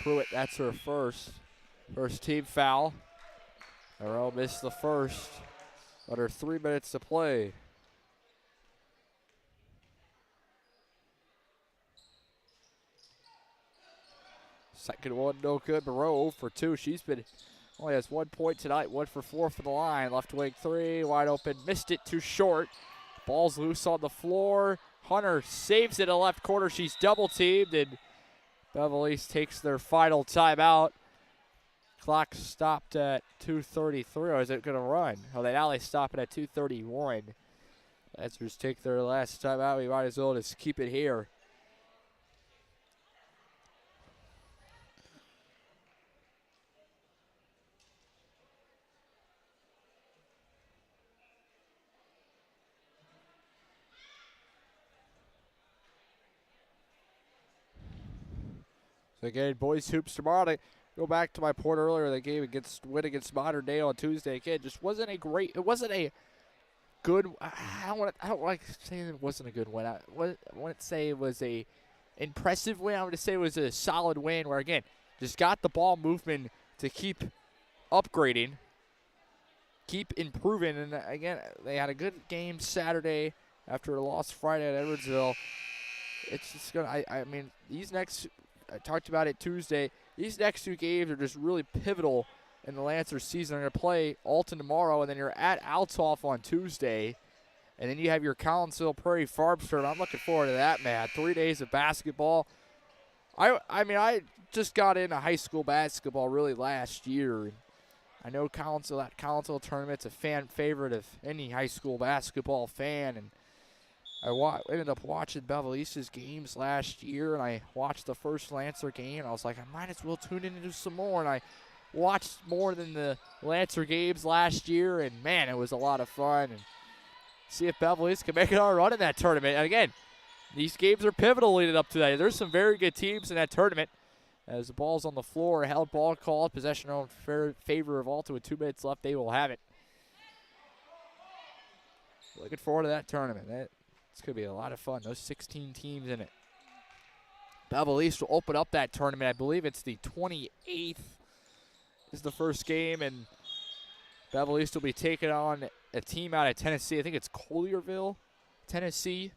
Pruitt, that's her first. First team foul. Monroe missed the first. Under 3 minutes to play. Second one, no good. Monroe 0 for 2. She's been only has 1 point tonight. 1 for 4 for the line. Left wing 3, wide open. Missed it, too short. Ball's loose on the floor. Hunter saves it in the left corner. She's double teamed, and Belleville East takes their final timeout. Clock stopped at 2:33, or is it going to run? Oh, now they stop it at 2:31. Lancers take their last timeout. We might as well just keep it here. So again, boys hoops tomorrow. To go back to my point earlier, the game win against Modern Day on Tuesday. Again, just wasn't a great. It wasn't a good. I don't like saying it wasn't a good win. I wouldn't say it was a impressive win. I would say it was a solid win. Where again, just got the ball movement to keep upgrading, keep improving, and again, they had a good game Saturday after a loss Friday at Edwardsville. It's just gonna. I mean, these next. I talked about it Tuesday. These next 2 games are just really pivotal in the Lancers season. They're going to play Alton tomorrow, and then you're at Alton on Tuesday. And then you have your Collinsville Prairie Farms tournament. I'm looking forward to that, man. 3 days of basketball. I mean, I just got into high school basketball really last year. I know that Collinsville tournament's a fan favorite of any high school basketball fan, and I ended up watching Belleville East's games last year, and I watched the first Lancer game, and I was like, I might as well tune in and do some more, and I watched more than the Lancer games last year, and man, it was a lot of fun, and see if Belleville East can make it our run in that tournament. And again, these games are pivotal leading up to that. There's some very good teams in that tournament. As the ball's on the floor, held ball called, possession in favor of Alton with 2 minutes left, they will have it. Looking forward to that tournament. It's going to be a lot of fun. Those 16 teams in it. Belleville East will open up that tournament. I believe it's the 28th is the first game, and Belleville East will be taking on a team out of Tennessee. I think it's Collierville, Tennessee.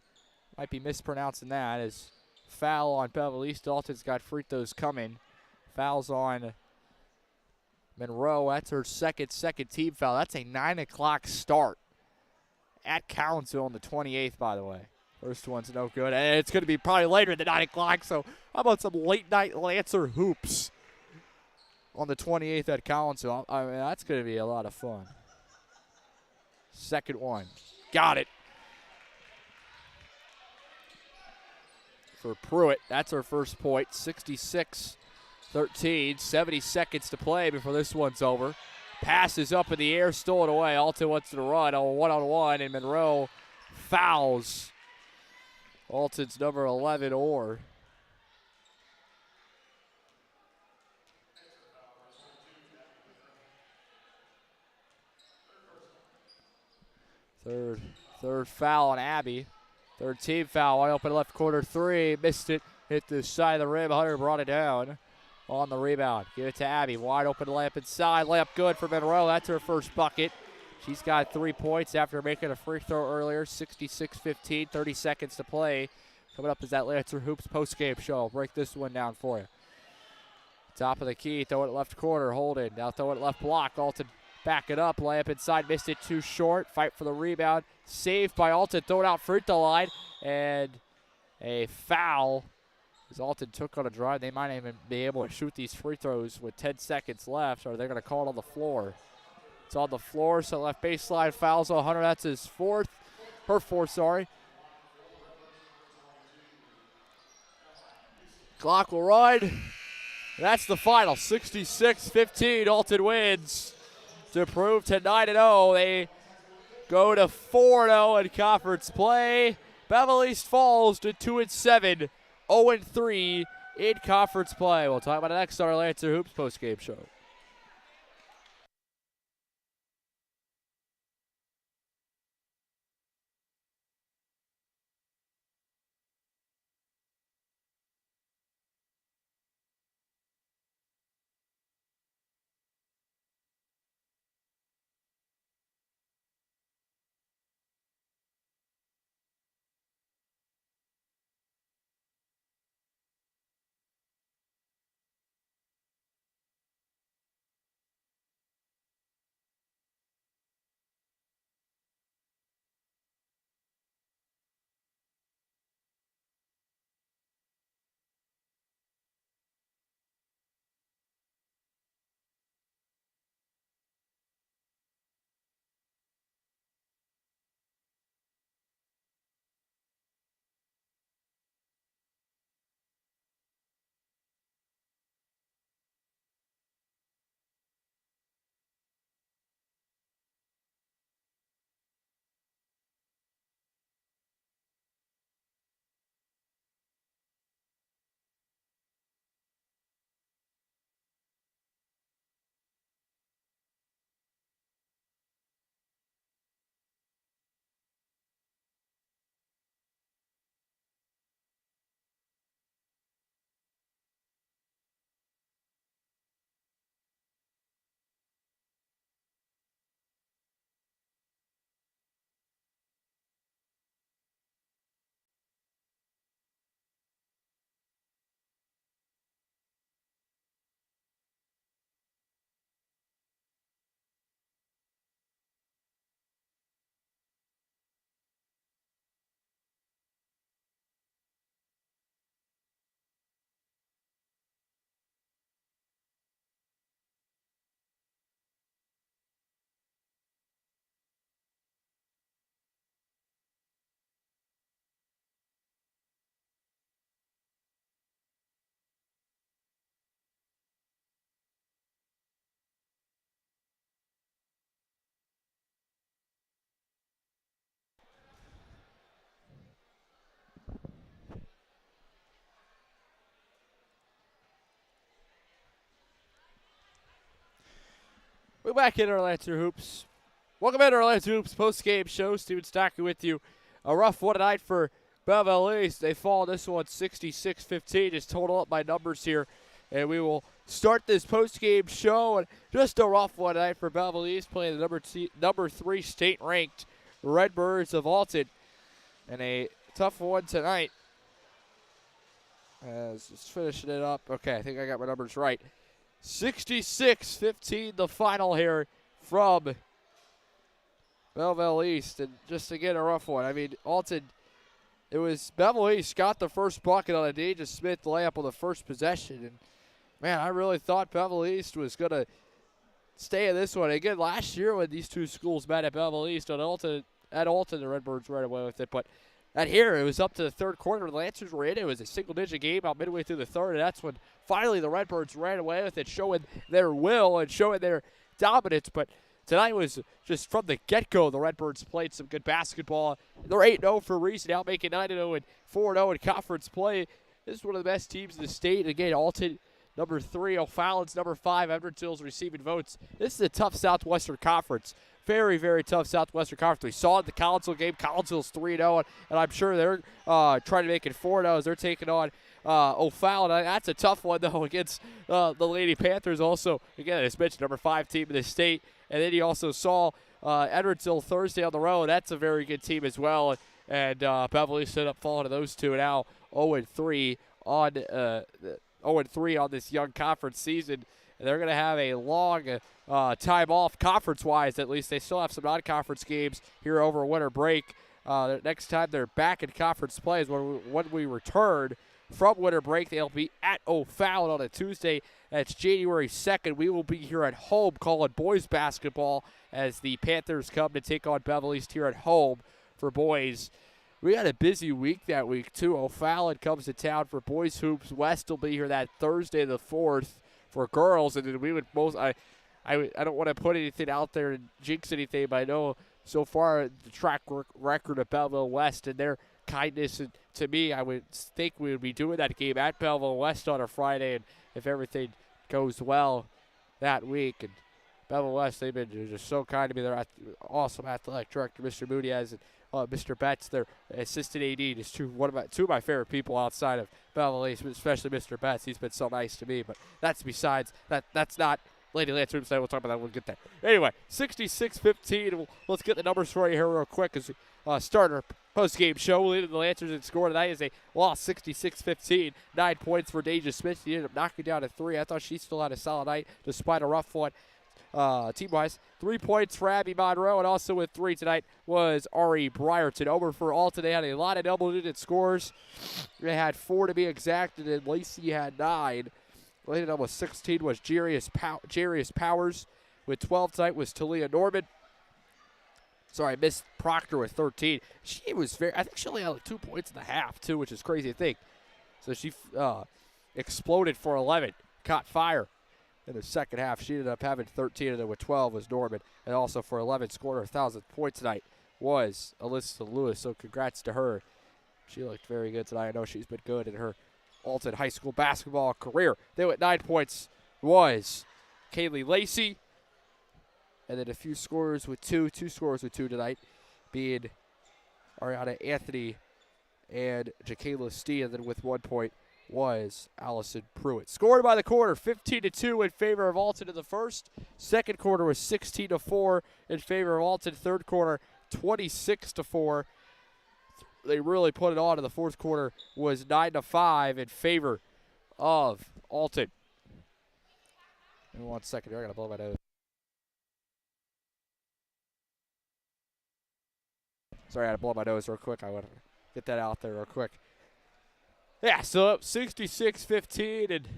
Might be mispronouncing that. As foul on Belleville East. Alton's got free throws coming. Fouls on Monroe. That's her second team foul. That's a 9 o'clock start. At Collinsville on the 28th, by the way. First one's no good. And it's going to be probably later than 9 o'clock, so how about some late-night Lancer hoops on the 28th at Collinsville? I mean, that's going to be a lot of fun. Second one. Got it. For Pruitt, that's her first point. 66-13. 70 seconds to play before this one's over. Pass is up in the air, stolen away. Alton wants to run a one-on-one, and Monroe fouls Alton's number 11, Orr. Third foul on Abby. Third team foul, wide open left corner 3. Missed it, hit the side of the rim. Hunter brought it down. On the rebound. Give it to Abby. Wide open layup inside. Layup good for Monroe. That's her first bucket. She's got 3 points after making a free throw earlier. 66-15. 30 seconds to play. Coming up is that Lancer Hoops postgame show. I'll break this one down for you. Top of the key. Throw it left corner. Hold it. Now throw it left block. Alton back it up. Layup inside. Missed it too short. Fight for the rebound. Saved by Alton. Throw it out free throw line. And a foul. As Alton took on a drive, they might even be able to shoot these free throws with 10 seconds left, or they're going to call it on the floor. It's on the floor, so left baseline fouls on Hunter. That's her fourth. Clock will run. That's the final. 66-15. Alton wins to improve to 9-0. They go to 4-0 in conference play. Belleville East falls to 2-7. 0-3 in conference play. We'll talk about it next on our Lancer Hoops postgame show. We're back in our Lancer Hoops. Welcome into our Lancer Hoops post-game show. Steven Stocker with you. A rough one tonight for Belleville East. They fall this one 66-15. Just total up my numbers here. And we will start this post-game show. And just a rough one tonight for Belleville East, playing the number 3 state-ranked Redbirds of Alton. And a tough one tonight. Just finishing it up. Okay, I think I got my numbers right. 66-15 the final here from Belleville East. And just again, a rough one. I mean, Alton, it was Belleville East got the first bucket on a Deja Smith layup on the first possession. And, man, I really thought Belleville East was going to stay in this one. Again, last year when these two schools met at Belleville East, at Alton, the Redbirds right away with it. But at here, it was up to the third quarter. The Lancers were in. It was a single-digit game out midway through the third, and that's when finally the Redbirds ran away with it, showing their will and showing their dominance. But tonight was just from the get-go, the Redbirds played some good basketball. They're 8-0 for a reason, now making 9-0 and 4-0 in conference play. This is one of the best teams in the state. Again, Alton, number 3, O'Fallon's number 5, Edwardsville's receiving votes. This is a tough Southwestern Conference. Very, very tough Southwestern Conference. We saw it in the Collinsville game. Collinsville's 3-0, and I'm sure they're trying to make it 4-0 as they're taking on O'Fallon. That's a tough one, though, against the Lady Panthers also. Again, as mentioned, number 5 team in the state. And then you also saw Edwardsville Thursday on the road. That's a very good team as well. And Beverly set up falling to those two. Now 0-3 on 0-3 on this young conference season. And they're going to have a long time off conference-wise, at least. They still have some non-conference games here over winter break. Next time they're back in conference play is when we return from winter break. They'll be at O'Fallon on a Tuesday. That's January 2nd. We will be here at home calling boys basketball as the Panthers come to take on Belleville East here at home for boys. We had a busy week that week, too. O'Fallon comes to town for boys hoops. West will be here that Thursday the 4th for girls. And then we would most I don't want to put anything out there and jinx anything, but I know so far the track record of Belleville West and their kindness, and to me, I would think we would be doing that game at Belleville West on a Friday, and if everything goes well that week. And Belleville West, they've been just so kind to me. They're awesome athletic director, Mr. Moody, and Mr. Betts, their assistant AD, is two of my favorite people outside of Belleville East, especially Mr. Betts. He's been so nice to me, but that's besides that. That's not Lady Lancer Hoops. We'll talk about that when we get there. Anyway, 66-15. Let's get the numbers for you here real quick as we start our post-game show. Leading the Lancers in score tonight is a loss, 66-15. 9 points for Deja Smith. She ended up knocking down a 3. I thought she still had a solid night despite a rough one. Team-wise, 3 points for Abby Monroe, and also with 3 tonight was Ari Brierton. Over for Alton, they had a lot of double-digit scores. They had 4 to be exact, and then Lacey had 9. Leading up with 16 was Jarius Powers. With 12 tonight was Talia Norman. Sorry, Miss Proctor with 13. She was I think she only had like 2 points in the half, too, which is crazy to think. So she exploded for 11, caught fire in the second half. She ended up having 13, and then with 12 was Norman. And also for 11, scored her 1,000th point tonight was Alyssa Lewis. So congrats to her. She looked very good tonight. I know she's been good in her Alton high school basketball career. Then with 9 points was Kaylee Lacey. And then a few scorers with 2 scorers with 2 tonight, being Ariana Anthony and Jacayla Stee. And then with 1 point was Allison Pruitt. Scored by the quarter, 15-2 in favor of Alton in the first. Second quarter was 16-4 in favor of Alton. Third quarter, 26-4. They really put it on in the fourth quarter, was 9-5 in favor of Alton. Give me 1 second here, I gotta blow my nose. Sorry, I had to blow my nose real quick. I want to get that out there real quick. Yeah, so up 66-15, and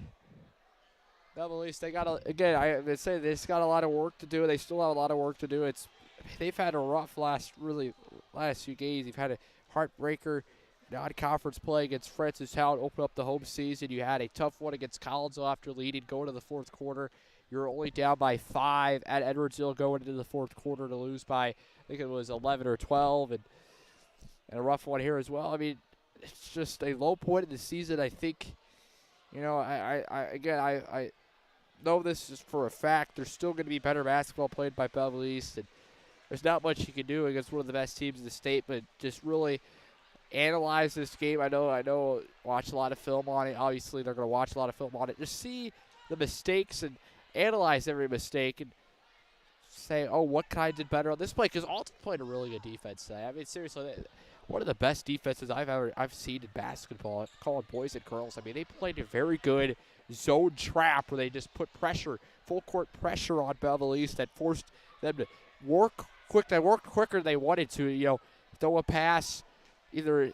Belleville East, they got I would say they just got a lot of work to do. They still have a lot of work to do. They've had a rough last few games. You've had a heartbreaker non-conference play against Francistown, open up the home season. You had a tough one against Collinsville after leading going to the fourth quarter. You're only down by 5 at Edwardsville going into the fourth quarter to lose by, I think it was 11 or 12, and a rough one here as well. I mean, it's just a low point in the season. I think, you know, know this is for a fact. There's still going to be better basketball played by Belleville East, and there's not much you can do against one of the best teams in the state, but just really analyze this game. I know, watch a lot of film on it. Obviously, they're going to watch a lot of film on it. Just see the mistakes and analyze every mistake and say, oh, what kind did better on this play? Because Alton played a really good defense today. I mean, seriously, one of the best defenses I've seen in basketball, calling boys and girls. I mean, they played a very good zone trap where they just put pressure, full court pressure on Belleville East that forced them to work quick. They worked quicker than they wanted to. Throw a pass, either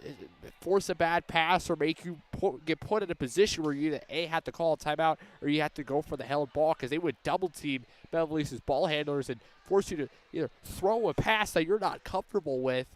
force a bad pass or make you get put in a position where you either had to call a timeout or you had to go for the held ball, because they would double team Belleville East's ball handlers and force you to either throw a pass that you're not comfortable with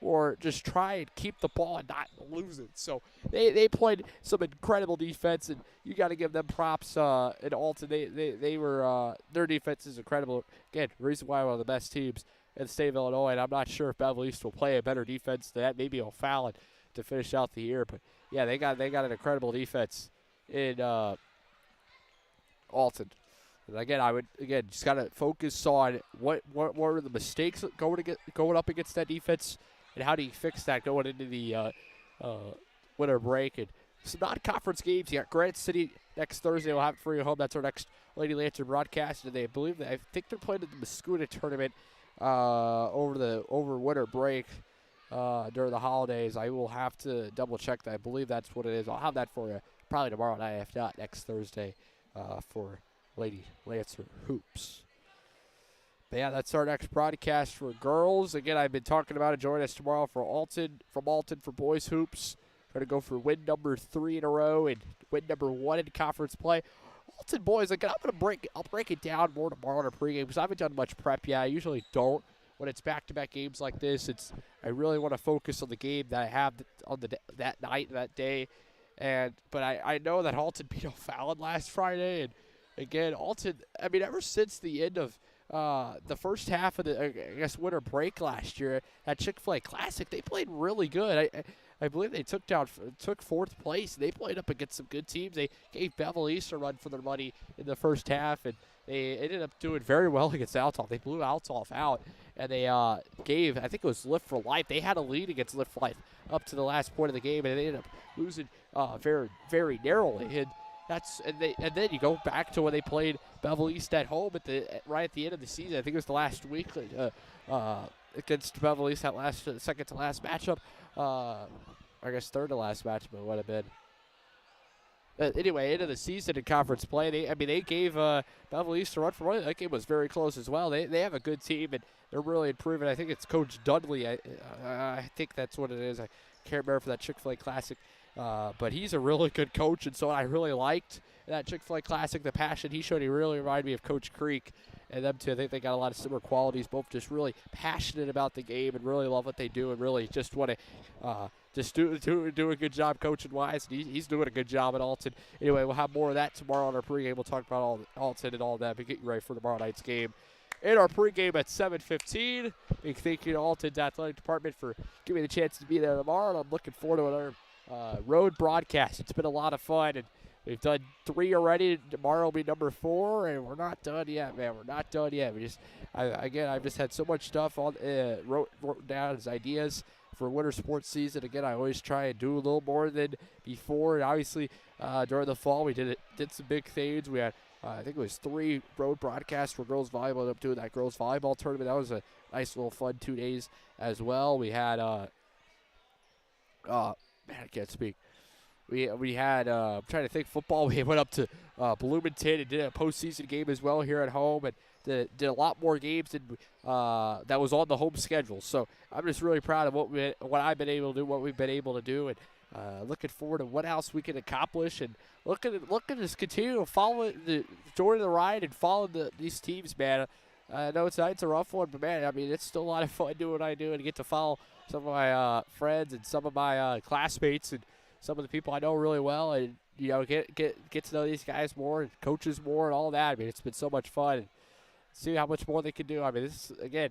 or just try and keep the ball and not lose it. So they played some incredible defense, and you got to give them props in Alton. They were their defense is incredible. Again, reason why one of the best teams in the state of Illinois, and I'm not sure if Belleville East will play a better defense than that. Maybe O'Fallon to finish out the year, but yeah, they got an incredible defense in Alton. And again, I would just gotta focus on what are the mistakes going up against that defense, and how do you fix that going into the winter break. And some non-conference games. You got Grant City next Thursday. We'll have it for you home. That's our next Lady Lancer broadcast. And I think they're playing in the Mascouda tournament over winter break during the holidays. I will have to double check that. I believe that's what it is. I'll have that for you probably tomorrow night, if not next Thursday, for Lady Lancer Hoops. But yeah, that's our next broadcast for girls. Again, I've been talking about it. Join us tomorrow for Alton for boys hoops. Trying to go for win number 3 in a row and win number 1 in conference play. Alton boys, again, I'll break it down more tomorrow in our pregame because I haven't done much prep yet. I usually don't when it's back-to-back games like this. I really want to focus on the game that I have on that night, that day. But I know that Alton beat O'Fallon last Friday, and again, Alton, I mean, ever since the end of the first half of the, winter break last year, that Chick-fil-A Classic, they played really good. I believe they took 4th place. They played up against some good teams. They gave Belleville East a run for their money in the first half, and they ended up doing very well against Alton. They blew Alton out, and they gave, I think it was Lift for Life. They had a lead against Lift for Life up to the last point of the game, and they ended up losing very, very narrowly. And then you go back to when they played Belleville East at home right at the end of the season. I think it was the last week against Belleville East, that second to last matchup. I guess third to last matchup it would have been. But anyway, end of the season in conference play, they gave Belleville East a run for money. That game was very close as well. They have a good team, and they're really improving. I think it's Coach Dudley. I think that's what it is. I can't remember for that Chick-fil-A Classic. But he's a really good coach, and so I really liked that Chick-fil-A Classic. The passion he showed, he really reminded me of Coach Creek and them two. I think they got a lot of similar qualities, both just really passionate about the game and really love what they do and really just want to just do a good job coaching-wise. And he's doing a good job at Alton. Anyway, we'll have more of that tomorrow on our pregame. We'll talk about Alton and all that, but get you ready for tomorrow night's game. In our pregame at 7:15, big thank you to Alton's athletic department for giving me the chance to be there tomorrow, and I'm looking forward to another road broadcast. It's been a lot of fun, and we've done 3 already. Tomorrow will be number 4, and we're not done yet, man. We're not done yet. I've just had so much stuff on wrote down as ideas for winter sports season. Again, I always try and do a little more than before. And obviously, during the fall, we did some big things. We had I think it was 3 road broadcasts for girls volleyball. Up doing that girls volleyball tournament. That was a nice little fun 2 days as well. We had I can't speak. We had, I'm trying to think, football. We went up to Bloomington and did a postseason game as well here at home, and did a lot more games than that was on the home schedule. So I'm just really proud of what I've been able to do, what we've been able to do, and looking forward to what else we can accomplish, and looking to just continue to follow join the ride and follow these teams, man. I know it's a rough one, but man, I mean, it's still a lot of fun doing what I do and get to follow some of my friends and some of my classmates and some of the people I know really well, and get to know these guys more and coaches more and all that. I mean, it's been so much fun. And see how much more they can do. I mean, this is, again,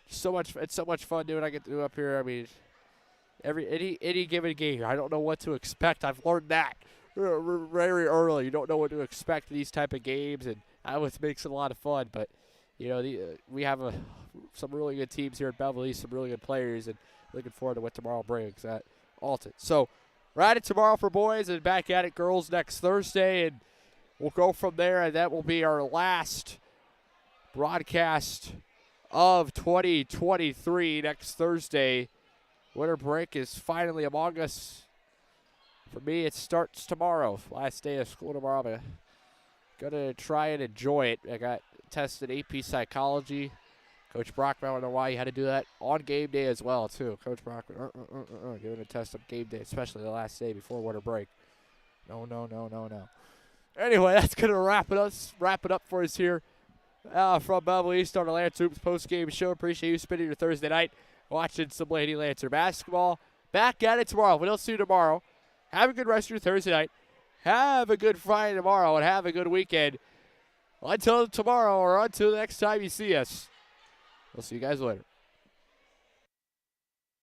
it's so much fun doing what I get to do up here. I mean, any given game, I don't know what to expect. I've learned that very early. You don't know what to expect in these type of games, and that what makes it a lot of fun. But you know, we have some really good teams here at Belleville, some really good players, and looking forward to what tomorrow brings at Alton. So we're at it tomorrow for boys and back at it girls next Thursday, and we'll go from there, and that will be our last broadcast of 2023 next Thursday. Winter break is finally among us. For me, it starts tomorrow. Last day of school tomorrow. I'm going to try and enjoy it. I got tested AP Psychology. Coach Brockman, I don't know why you had to do that on game day as well, too. Coach Brockman, giving a test on game day, especially the last day before winter break. No. Anyway, that's going to wrap it up for us here from Belleville East on the Lance Hoops post-game show. Appreciate you spending your Thursday night watching some Lady Lancer basketball. Back at it tomorrow. We don't see you tomorrow. Have a good rest of your Thursday night. Have a good Friday tomorrow, and have a good weekend. Until tomorrow or until the next time you see us, we'll see you guys later.